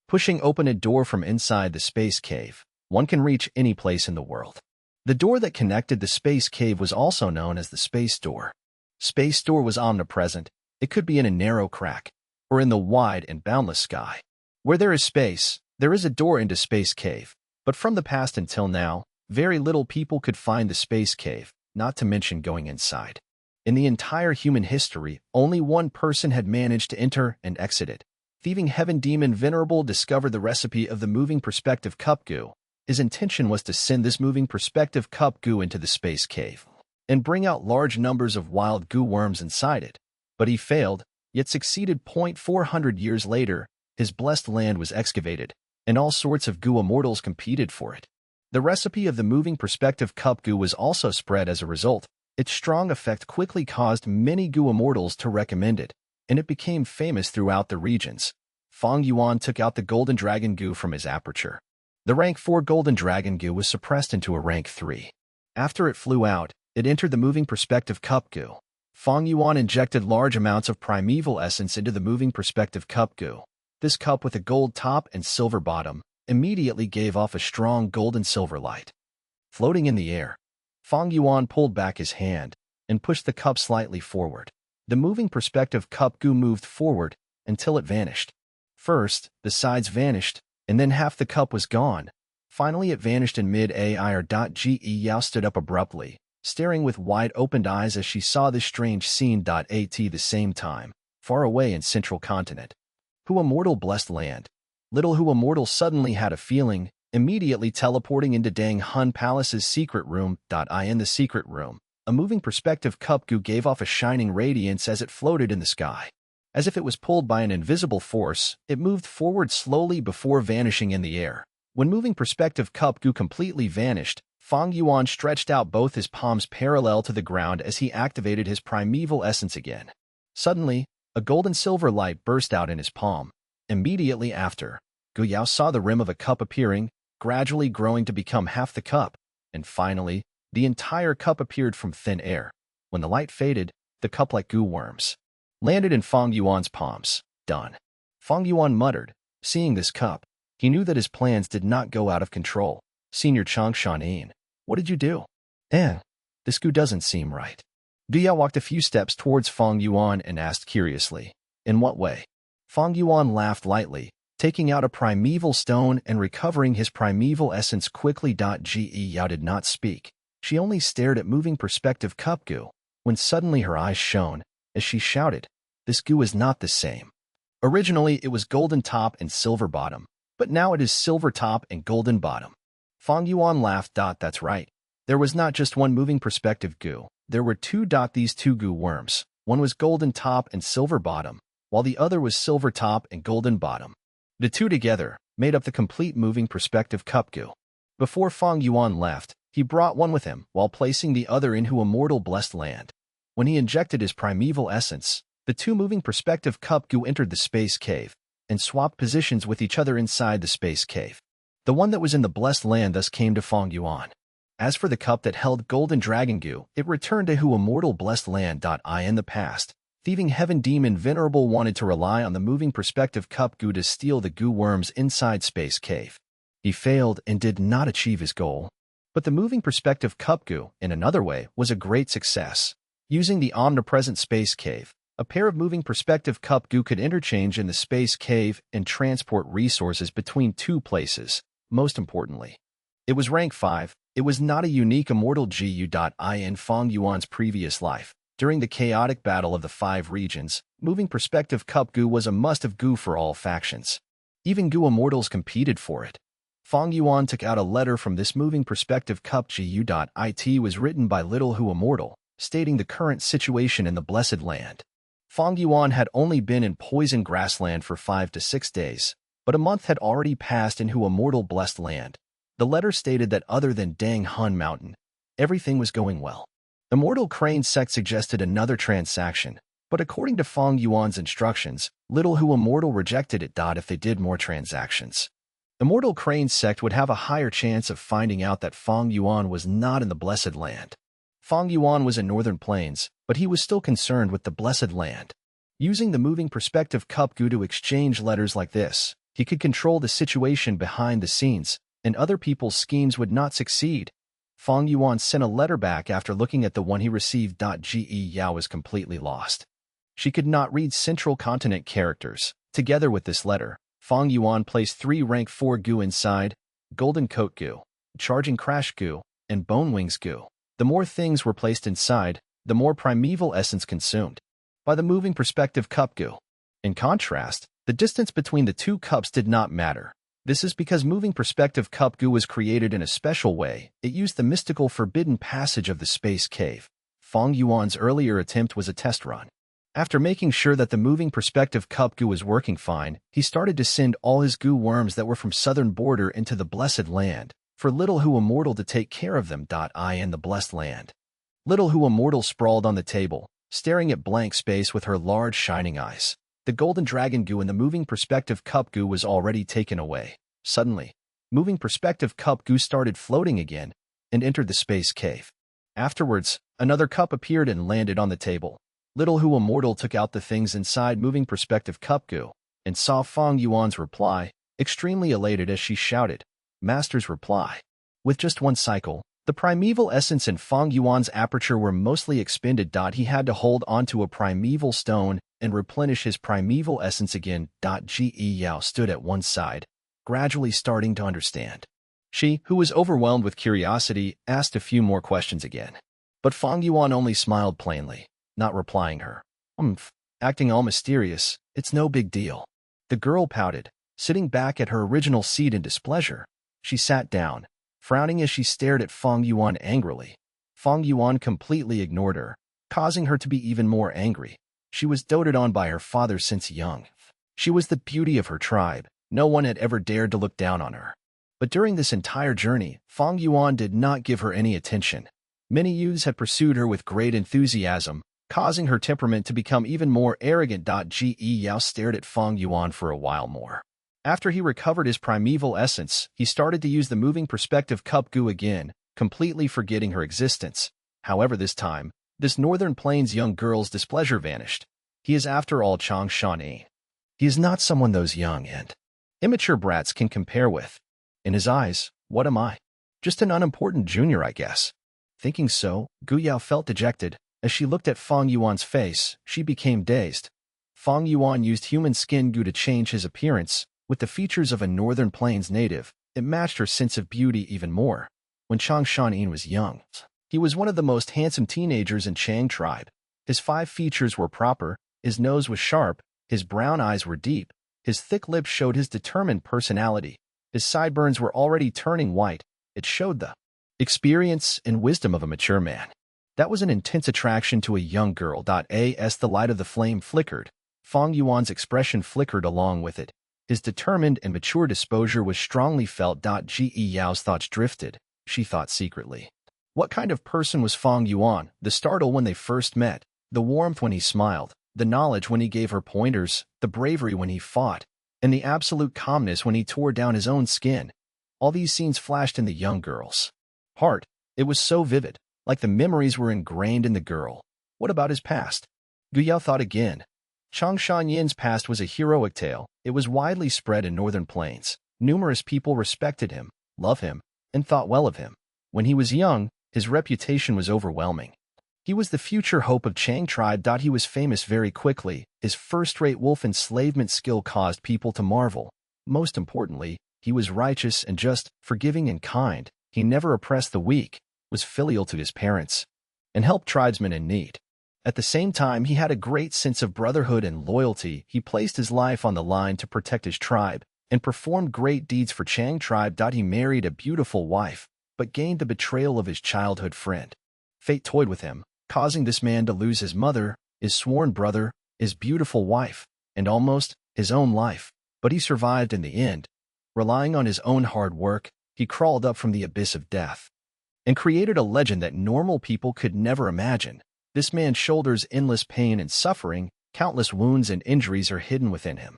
Pushing open a door from inside the Space Cave, one can reach any place in the world. The door that connected the Space Cave was also known as the Space Door. Space Door was omnipresent. It could be in a narrow crack, or in the wide and boundless sky. Where there is space, there is a door into Space Cave. But from the past until now, very little people could find the Space Cave, not to mention going inside. In the entire human history, only one person had managed to enter and exit it. Thieving Heaven Demon Venerable discovered the recipe of the moving perspective cup Gu. His intention was to send this moving perspective cup Gu into the Space Cave and bring out large numbers of wild Gu worms inside it. But he failed, yet succeeded. 400 years later, his blessed land was excavated, and all sorts of Gu immortals competed for it. The recipe of the moving perspective cup Gu was also spread as a result. Its strong effect quickly caused many Gu immortals to recommend it, and it became famous throughout the regions. Fang Yuan took out the golden dragon Gu from his aperture. The rank 4 golden dragon Gu was suppressed into a rank 3. After it flew out, it entered the moving perspective cup Gu. Fang Yuan injected large amounts of primeval essence into the moving perspective cup Gu. This cup with a gold top and silver bottom immediately gave off a strong gold-and-silver light. Floating in the air, Fang Yuan pulled back his hand and pushed the cup slightly forward. The moving perspective cup Gu moved forward until it vanished. First, the sides vanished, and then half the cup was gone. Finally, it vanished in mid-air. Ge Yao stood up abruptly, staring with wide-opened eyes as she saw this strange scene. At the same time, far away in central continent, Hu Immortal blessed land. Little Hu Immortal suddenly had a feeling, immediately teleporting into Dang Hun Palace's secret room. In the secret room, a moving perspective cup Gu gave off a shining radiance as it floated in the sky. As if it was pulled by an invisible force, it moved forward slowly before vanishing in the air. When moving perspective cup Gu completely vanished, Fang Yuan stretched out both his palms parallel to the ground as he activated his primeval essence again. Suddenly, a golden silver light burst out in his palm. Immediately after, Gu Yao saw the rim of a cup appearing, gradually growing to become half the cup, and finally, the entire cup appeared from thin air. When the light faded, the cup like Gu worms landed in Fang Yuan's palms. Done. Fang Yuan muttered. Seeing this cup, he knew that his plans did not go out of control. Senior Chang Shanin, what did you do? This Gu doesn't seem right. Gu Yao walked a few steps towards Fang Yuan and asked curiously, in what way? Fang Yuan laughed lightly, taking out a primeval stone and recovering his primeval essence quickly. Ge Yao did not speak. She only stared at moving perspective cup Gu, when suddenly her eyes shone, as she shouted, this Gu is not the same. Originally, it was golden top and silver bottom, but now it is silver top and golden bottom. Fang Yuan laughed. That's right. There was not just one moving perspective Gu. There were two. These 2 Gu worms. One was golden top and silver bottom, while the other was silver top and golden bottom. The two together made up the complete moving perspective cup Gu. Before Fang Yuan left, he brought one with him while placing the other in Hu Immortal blessed land. When he injected his primeval essence, The two moving perspective cup goo entered the space cave and swapped positions with each other inside the space cave. The one that was in the blessed land thus came to Fang Yuan. As for the cup that held golden dragon goo, it returned to who immortal blessed land. In the past, thieving heaven demon Venerable wanted to rely on the moving perspective cup goo to steal the goo worms inside space cave. He failed and did not achieve his goal. But the moving perspective cup goo, in another way, was a great success. Using the omnipresent space cave, a pair of moving perspective cup goo could interchange in the space cave and transport resources between two places. Most importantly, it was rank 5. It was not a unique immortal GU. In Fang Yuan's previous life, during the chaotic battle of the 5 regions, moving perspective cup goo was a must-have goo for all factions. Even goo immortals competed for it. Fang Yuan took out a letter from this moving perspective cup GU. It was written by Little Who Immortal, stating the current situation in the Blessed Land. Fang Yuan had only been in Poison Grassland for 5 to 6 days, but a month had already passed in Who Immortal Blessed Land. The letter stated that other than Dang Hun Mountain, everything was going well. Immortal Crane Sect suggested another transaction, but according to Fang Yuan's instructions, Little Who Immortal rejected it. If they did more transactions, Immortal Crane Sect would have a higher chance of finding out that Fang Yuan was not in the Blessed Land. Fang Yuan was in Northern Plains, but he was still concerned with the Blessed Land. Using the moving perspective cup goo to exchange letters like this, he could control the situation behind the scenes, and other people's schemes would not succeed. Fang Yuan sent a letter back after looking at the one he received. Ge Yao was completely lost. She could not read Central Continent characters. Together with this letter, Fang Yuan placed 3 rank 4 goo inside: Golden Coat goo, Charging Crash goo, and Bone Wings goo. The more things were placed inside, the more primeval essence consumed by the moving perspective cup goo. In contrast, the distance between the two cups did not matter. This is because moving perspective cup goo was created in a special way. It used the mystical forbidden passage of the space cave. Fang Yuan's earlier attempt was a test run. After making sure that the moving perspective cup goo was working fine, he started to send all his goo worms that were from southern border into the Blessed Land, for Little Who Immortal to take care of them. In the Blessed Land, Little Who Immortal sprawled on the table, staring at blank space with her large shining eyes. The golden dragon goo and the moving perspective cup goo was already taken away. Suddenly, moving perspective cup goo started floating again and entered the space cave. Afterwards, another cup appeared and landed on the table. Little Who Immortal took out the things inside moving perspective cup goo and saw Fang Yuan's reply, extremely elated as she shouted, "Master's reply." With just one cycle, the primeval essence in Fang Yuan's aperture were mostly expended. He had to hold onto a primeval stone and replenish his primeval essence again. Ge Yao stood at one side, gradually starting to understand. She, who was overwhelmed with curiosity, asked a few more questions again. But Fang Yuan only smiled plainly, not replying her. Acting all mysterious, "It's no big deal." The girl pouted, sitting back at her original seat in displeasure. She sat down, frowning as she stared at Fang Yuan angrily. Fang Yuan completely ignored her, causing her to be even more angry. She was doted on by her father since young. She was the beauty of her tribe. No one had ever dared to look down on her. But during this entire journey, Fang Yuan did not give her any attention. Many youths had pursued her with great enthusiasm, causing her temperament to become even more arrogant. Ge Yao stared at Fang Yuan for a while more. After he recovered his primeval essence, he started to use the moving perspective cup goo again, completely forgetting her existence. However, this time, this Northern Plains young girl's displeasure vanished. He is after all Chang Shan. He is not someone those young and immature brats can compare with. In his eyes, what am I? Just an unimportant junior, I guess. Thinking so, Gu Yao felt dejected. As she looked at Fang Yuan's face, she became dazed. Fang Yuan used human skin goo to change his appearance. With the features of a Northern Plains native, it matched her sense of beauty even more. When Chang Shan was young, he was one of the most handsome teenagers in Chang tribe. His 5 features were proper, his nose was sharp, his brown eyes were deep, his thick lips showed his determined personality, his sideburns were already turning white. It showed the experience and wisdom of a mature man. That was an intense attraction to a young girl. As the light of the flame flickered, Fang Yuan's expression flickered along with it. His determined and mature disposure was strongly felt. Ge Yao's thoughts drifted. She thought secretly. What kind of person was Fang Yuan? The startle when they first met, the warmth when he smiled, The knowledge when he gave her pointers, the bravery when he fought, and the absolute calmness when he tore down his own skin. All these scenes flashed in the young girl's heart. It was so vivid, like the memories were ingrained in the girl. What about his past? Gu Yao thought again. Changshan Yin's past was a heroic tale. It was widely spread in northern plains. Numerous people respected him, loved him, and thought well of him. When he was young, his reputation was overwhelming. He was the future hope of Chang tribe. He was famous very quickly. His first-rate wolf enslavement skill caused people to marvel. Most importantly, he was righteous and just, forgiving and kind. He never oppressed the weak, was filial to his parents, and helped tribesmen in need. At the same time, he had a great sense of brotherhood and loyalty. He placed his life on the line to protect his tribe and performed great deeds for Chang tribe. He married a beautiful wife, but gained the betrayal of his childhood friend. Fate toyed with him, causing this man to lose his mother, his sworn brother, his beautiful wife, and almost his own life. But he survived in the end. Relying on his own hard work, he crawled up from the abyss of death and created a legend that normal people could never imagine. This man shoulders endless pain and suffering. Countless wounds and injuries are hidden within him.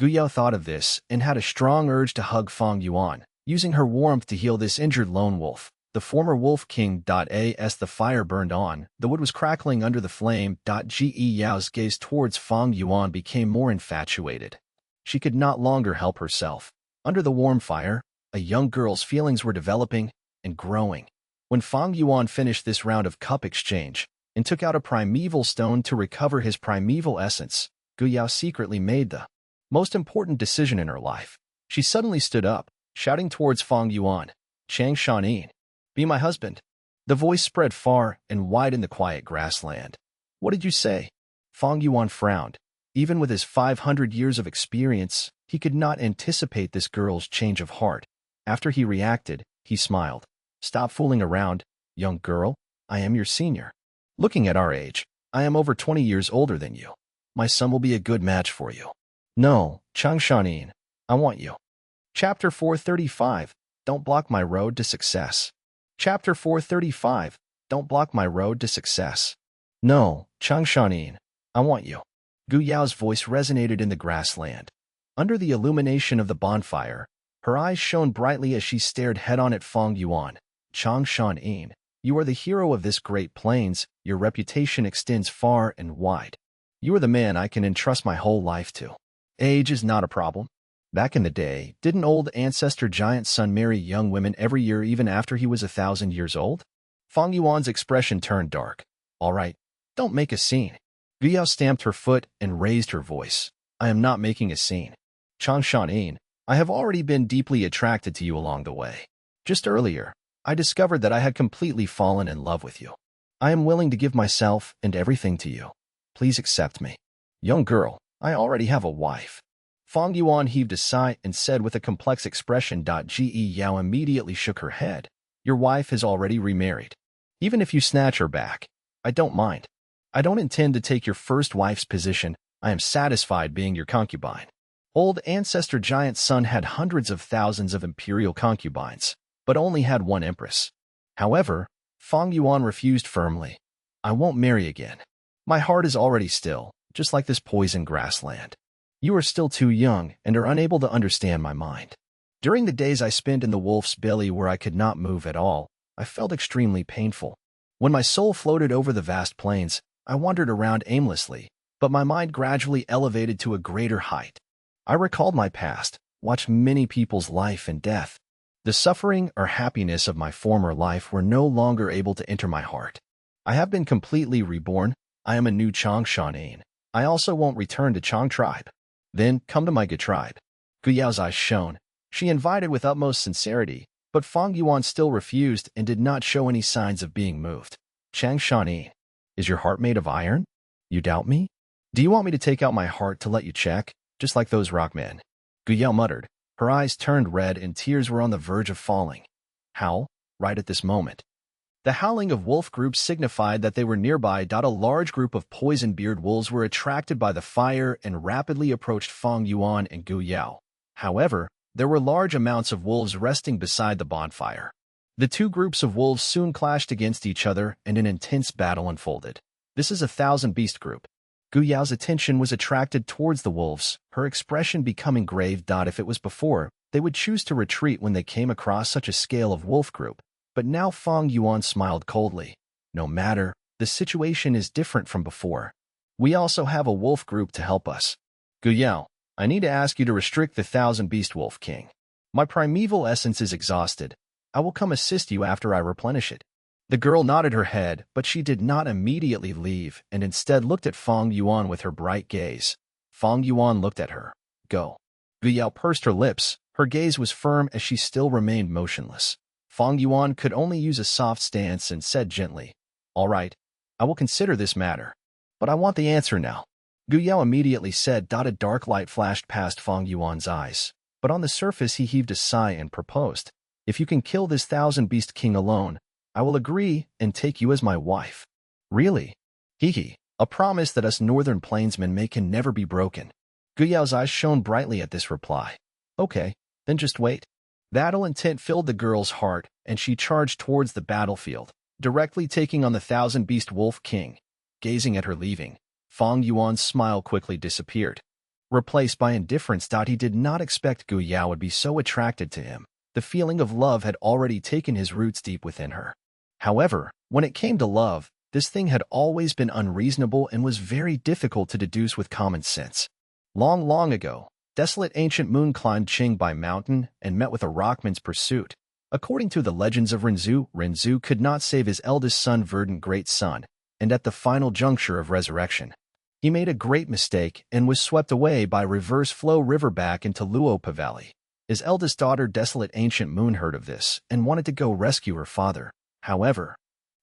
Gu Yao thought of this and had a strong urge to hug Fang Yuan, using her warmth to heal this injured lone wolf. The former wolf king. As the fire burned on, the wood was crackling under the flame. Ge Yao's gaze towards Fang Yuan became more infatuated. She could not longer help herself. Under the warm fire, a young girl's feelings were developing and growing. When Fang Yuan finished this round of cup exchange and took out a primeval stone to recover his primeval essence, Gu Yao secretly made the most important decision in her life. She suddenly stood up, shouting towards Fang Yuan, "Chang Shanin, be my husband." The voice spread far and wide in the quiet grassland. "What did you say?" Fang Yuan frowned. Even with his 500 years of experience, he could not anticipate this girl's change of heart. After he reacted, he smiled. "Stop fooling around, young girl. I am your senior. Looking at our age, I am over 20 years older than you. My son will be a good match for you." "No, Chang Shanin, I want you." Chapter 435, Don't Block My Road to Success. Chapter 435, Don't Block My Road to Success. "No, Chang Shanin, I want you." Gu Yao's voice resonated in the grassland. Under the illumination of the bonfire, her eyes shone brightly as she stared head-on at Fang Yuan. "Chang Shanin, you are the hero of this great plains. Your reputation extends far and wide. You are the man I can entrust my whole life to. Age is not a problem. Back in the day, didn't old ancestor giant sun marry young women every year even after he was 1,000 years old?" Fang Yuan's expression turned dark. "All right, don't make a scene." Gu Yao stamped her foot and raised her voice. "I am not making a scene. Chang Shanin, I have already been deeply attracted to you along the way. Just earlier, I discovered that I had completely fallen in love with you. I am willing to give myself and everything to you. Please accept me." "Young girl, I already have a wife." Fang Yuan heaved a sigh and said with a complex expression. Ge Yao immediately shook her head. "Your wife is already remarried. Even if you snatch her back, I don't mind. I don't intend to take your first wife's position. I am satisfied being your concubine." Old ancestor giant sun had hundreds of thousands of imperial concubines, but only had one empress. However, Fang Yuan refused firmly. "I won't marry again. My heart is already still, just like this poison grassland. You are still too young and are unable to understand my mind. During the days I spent in the wolf's belly where I could not move at all, I felt extremely painful. When my soul floated over the vast plains, I wandered around aimlessly, but my mind gradually elevated to a greater height. I recalled my past, watched many people's life and death. The suffering or happiness of my former life were no longer able to enter my heart. I have been completely reborn. I am a new Chang Shanin. I also won't return to Chang tribe. Then come to my Ge tribe." Gu Yao's eyes shone. She invited with utmost sincerity, but Fang Yuan still refused and did not show any signs of being moved. "Chang Shanin, is your heart made of iron? You doubt me? Do you want me to take out my heart to let you check, just like those rock men?" Gu Yao muttered. Her eyes turned red and tears were on the verge of falling. Howl, right at this moment. The howling of wolf groups signified that they were nearby. A large group of poison-beard wolves were attracted by the fire and rapidly approached Fang Yuan and Gu Yao. However, there were large amounts of wolves resting beside the bonfire. The two groups of wolves soon clashed against each other and an intense battle unfolded. "This is a 1,000 beast group. Gu Yao's attention was attracted towards the wolves, her expression becoming grave. If it was before, they would choose to retreat when they came across such a scale of wolf group. But now Fang Yuan smiled coldly. No matter, the situation is different from before. We also have a wolf group to help us. Gu Yao, I need to ask you to restrict the 1,000 Beast Wolf King. My primeval essence is exhausted. I will come assist you after I replenish it. The girl nodded her head, but she did not immediately leave and instead looked at Fang Yuan with her bright gaze. Fang Yuan looked at her. Go. Gu Yao pursed her lips. Her gaze was firm as she still remained motionless. Fang Yuan could only use a soft stance and said gently, All right, I will consider this matter. But I want the answer now. Gu Yao immediately said. A dark light flashed past Fang Yuan's eyes, but on the surface he heaved a sigh and proposed, If you can kill this 1,000-beast king alone, I will agree and take you as my wife. Really? Hee. A promise that us northern plainsmen make can never be broken. Gu Yao's eyes shone brightly at this reply. Okay, then just wait. Battle intent filled the girl's heart, and she charged towards the battlefield, directly taking on the 1,000-beast wolf king. Gazing at her leaving, Fang Yuan's smile quickly disappeared, replaced by indifference. He did not expect Gu Yao would be so attracted to him. The feeling of love had already taken his roots deep within her. However, when it came to love, this thing had always been unreasonable and was very difficult to deduce with common sense. Long ago, desolate ancient moon climbed Qingbai Mountain and met with a rockman's pursuit. According to the legends of Renzu could not save his eldest son Verdant great son, and at the final juncture of resurrection, he made a great mistake and was swept away by reverse flow river back into Luopa Valley. His eldest daughter Desolate Ancient Moon heard of this and wanted to go rescue her father. However,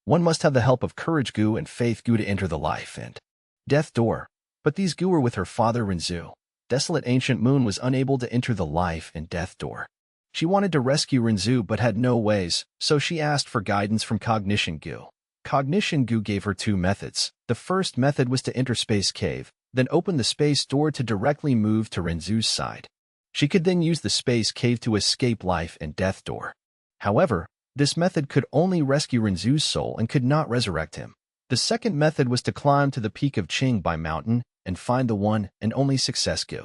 one must have the help of Courage Gu and Faith Gu to enter the life and death door. But these Gu were with her father Renzu. Desolate Ancient Moon was unable to enter the life and death door. She wanted to rescue Renzu but had no ways, so she asked for guidance from Cognition Gu. Cognition Gu gave her two methods. The first method was to enter Space Cave, then open the space door to directly move to Renzu's side. She could then use the Space Cave to escape life and death door. However, this method could only rescue Renzu's soul and could not resurrect him. The second method was to climb to the peak of Qingbai Mountain and find the one and only Success Gu.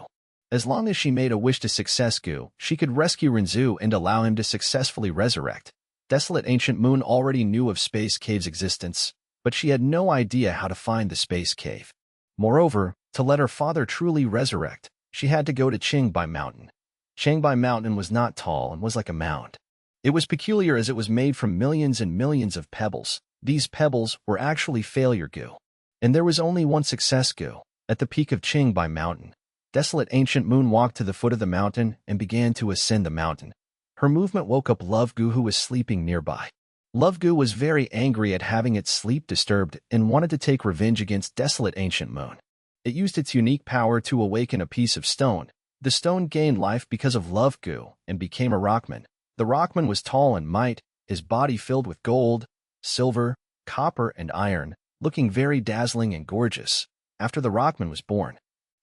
As long as she made a wish to Success Gu, she could rescue Renzu and allow him to successfully resurrect. Desolate Ancient Moon already knew of Space Cave's existence, but she had no idea how to find the Space Cave. Moreover, to let her father truly resurrect, she had to go to Qingbai Mountain. Qingbai Mountain was not tall and was like a mound. It was peculiar as it was made from millions and millions of pebbles. These pebbles were actually failure Gu. And there was only one Success Gu, at the peak of Qingbai Mountain. Desolate Ancient Moon walked to the foot of the mountain and began to ascend the mountain. Her movement woke up Love Gu, who was sleeping nearby. Love Gu was very angry at having its sleep disturbed and wanted to take revenge against Desolate Ancient Moon. It used its unique power to awaken a piece of stone. The stone gained life because of Love Gu and became a rockman. The rockman was tall and might, his body filled with gold, silver, copper, and iron, looking very dazzling and gorgeous. After the rockman was born,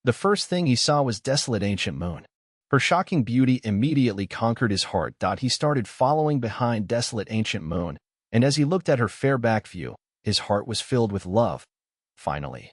the first thing he saw was Desolate Ancient Moon. Her shocking beauty immediately conquered his heart. He started following behind Desolate Ancient Moon, and as he looked at her fair back view, his heart was filled with love. Finally,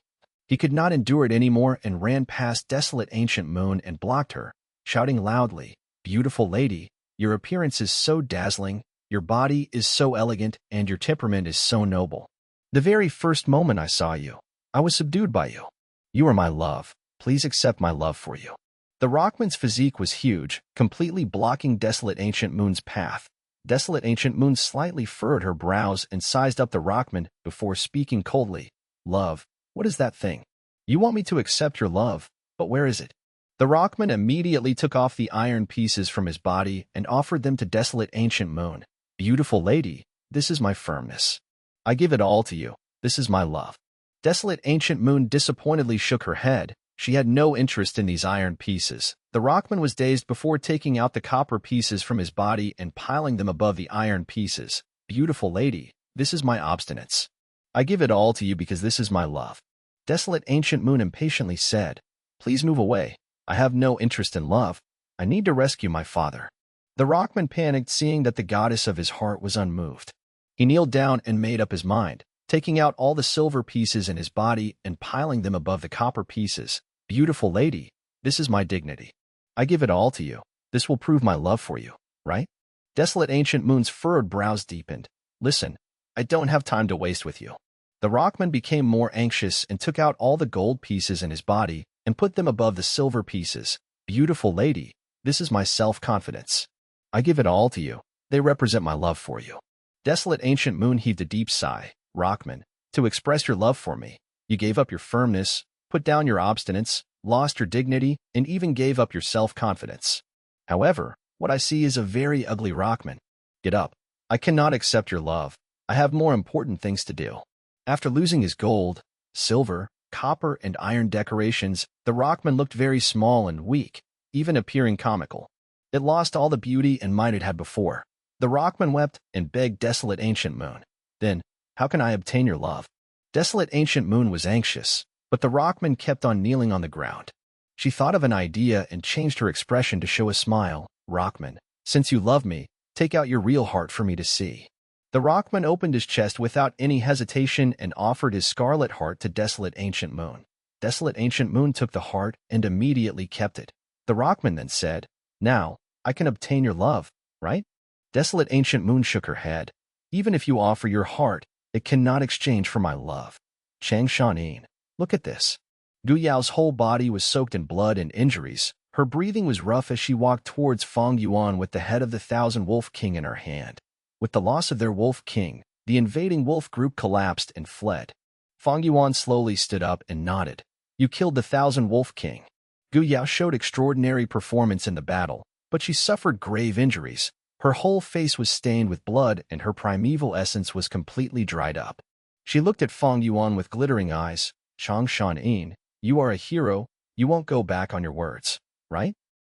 he could not endure it anymore and ran past Desolate Ancient Moon and blocked her, shouting loudly, "Beautiful lady, your appearance is so dazzling, your body is so elegant, and your temperament is so noble. The very first moment I saw you, I was subdued by you. You are my love. Please accept my love for you." The rockman's physique was huge, completely blocking Desolate Ancient Moon's path. Desolate Ancient Moon slightly furrowed her brows and sized up the rockman before speaking coldly. "Love, what is that thing? You want me to accept your love, but where is it?" The rockman immediately took off the iron pieces from his body and offered them to Desolate Ancient Moon. "Beautiful lady, this is my firmness. I give it all to you. This is my love." Desolate Ancient Moon disappointedly shook her head. She had no interest in these iron pieces. The rockman was dazed before taking out the copper pieces from his body and piling them above the iron pieces. "Beautiful lady, this is my obstinance. I give it all to you because this is my love." Desolate Ancient Moon impatiently said, "Please move away. I have no interest in love. I need to rescue my father." The rockman panicked, seeing that the goddess of his heart was unmoved. He kneeled down and made up his mind. taking out all the silver pieces in his body and piling them above the copper pieces. Beautiful lady, this is my dignity. I give it all to you. This will prove my love for you, right? Desolate Ancient Moon's furrowed brows deepened. Listen, I don't have time to waste with you. The rockman became more anxious and took out all the gold pieces in his body and put them above the silver pieces. Beautiful lady, this is my self-confidence. I give it all to you. They represent my love for you. Desolate Ancient Moon heaved a deep sigh. Rockman, to express your love for me, you gave up your firmness, put down your obstinance, lost your dignity, and even gave up your self-confidence. However, what I see is a very ugly rockman. Get up. I cannot accept your love. I have more important things to do. After losing his gold, silver, copper, and iron decorations, the rockman looked very small and weak, even appearing comical. It lost all the beauty and might it had before. The rockman wept and begged Desolate Ancient Moon. Then, how can I obtain your love? Desolate Ancient Moon was anxious, but the rockman kept on kneeling on the ground. She thought of an idea and changed her expression to show a smile. Rockman, since you love me, take out your real heart for me to see. The rockman opened his chest without any hesitation and offered his scarlet heart to Desolate Ancient Moon. Desolate Ancient Moon took the heart and immediately kept it. The rockman then said, Now, I can obtain your love, right? Desolate Ancient Moon shook her head. Even if you offer your heart, it cannot exchange for my love. Chang Shanin, look at this. Gu Yao's whole body was soaked in blood and injuries. Her breathing was rough as she walked towards Fang Yuan with the head of the Thousand Wolf King in her hand. With the loss of their Wolf King, the invading wolf group collapsed and fled. Fang Yuan slowly stood up and nodded. You killed the Thousand Wolf King. Gu Yao showed extraordinary performance in the battle, but she suffered grave injuries. Her whole face was stained with blood and her primeval essence was completely dried up. She looked at Fang Yuan with glittering eyes. Chang Shanin, you are a hero. You won't go back on your words, right?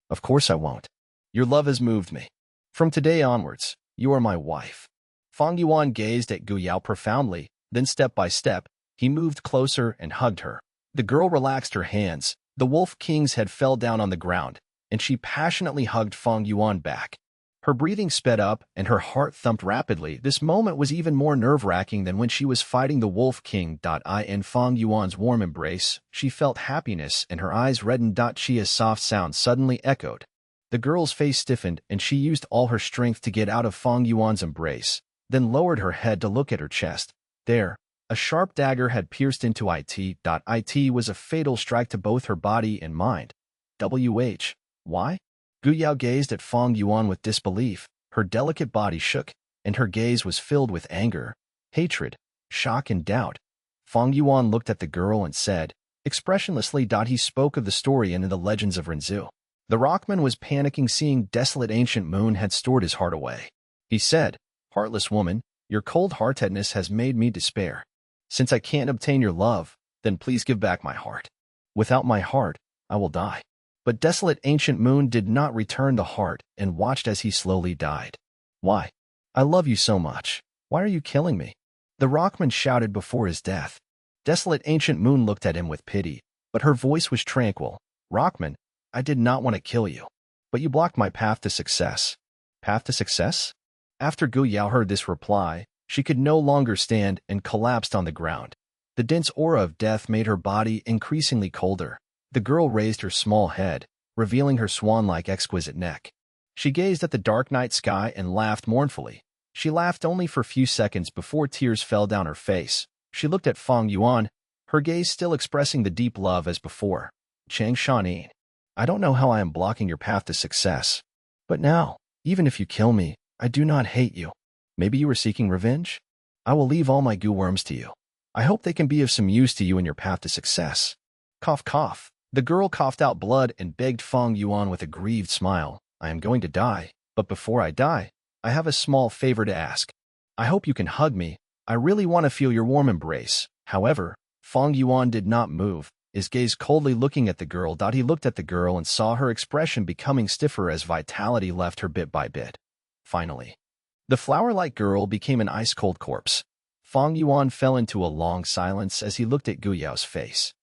Of course I won't. Your love has moved me. From today onwards, you are my wife. Fang Yuan gazed at Gu Yao profoundly, then step by step, he moved closer and hugged her. The girl relaxed her hands. The Wolf King's head fell down on the ground, and she passionately hugged Fang Yuan back. Her breathing sped up and her heart thumped rapidly. This moment was even more nerve-wracking than when she was fighting the Wolf King. In Fang Yuan's warm embrace, she felt happiness and her eyes reddened. Chia's soft sound suddenly echoed. The girl's face stiffened and she used all her strength to get out of Fang Yuan's embrace, then lowered her head to look at her chest. There, a sharp dagger had pierced into it. It was a fatal strike to both her body and mind. Why? Gu Yao gazed at Fang Yuan with disbelief. Her delicate body shook, and her gaze was filled with anger, hatred, shock, and doubt. Fang Yuan looked at the girl and said, expressionlessly. He spoke of the story and in the legends of Renzu. The rockman was panicking, seeing Desolate Ancient Moon had stored his heart away. He said, Heartless woman, your cold-heartedness has made me despair. Since I can't obtain your love, then please give back my heart. Without my heart, I will die. But Desolate Ancient Moon did not return the heart and watched as he slowly died. Why? I love you so much. Why are you killing me? The rockman shouted before his death. Desolate Ancient Moon looked at him with pity, but her voice was tranquil. Rockman, I did not want to kill you, but you blocked my path to success. Path to success? After Gu Yao heard this reply, she could no longer stand and collapsed on the ground. The dense aura of death made her body increasingly colder. The girl raised her small head, revealing her swan-like exquisite neck. She gazed at the dark night sky and laughed mournfully. She laughed only for a few seconds before tears fell down her face. She looked at Fang Yuan, her gaze still expressing the deep love as before. Chang Shanin, I don't know how I am blocking your path to success. But now, even if you kill me, I do not hate you. Maybe you were seeking revenge? I will leave all my goo worms to you. I hope they can be of some use to you in your path to success. Cough, cough. The girl coughed out blood and begged Fang Yuan with a grieved smile. I am going to die, but before I die, I have a small favor to ask. I hope you can hug me. I really want to feel your warm embrace. However, Fang Yuan did not move, his gaze coldly looking at the girl. He looked at the girl and saw her expression becoming stiffer as vitality left her bit by bit. Finally, the flower-like girl became an ice-cold corpse. Fang Yuan fell into a long silence as he looked at Gu Yao's face.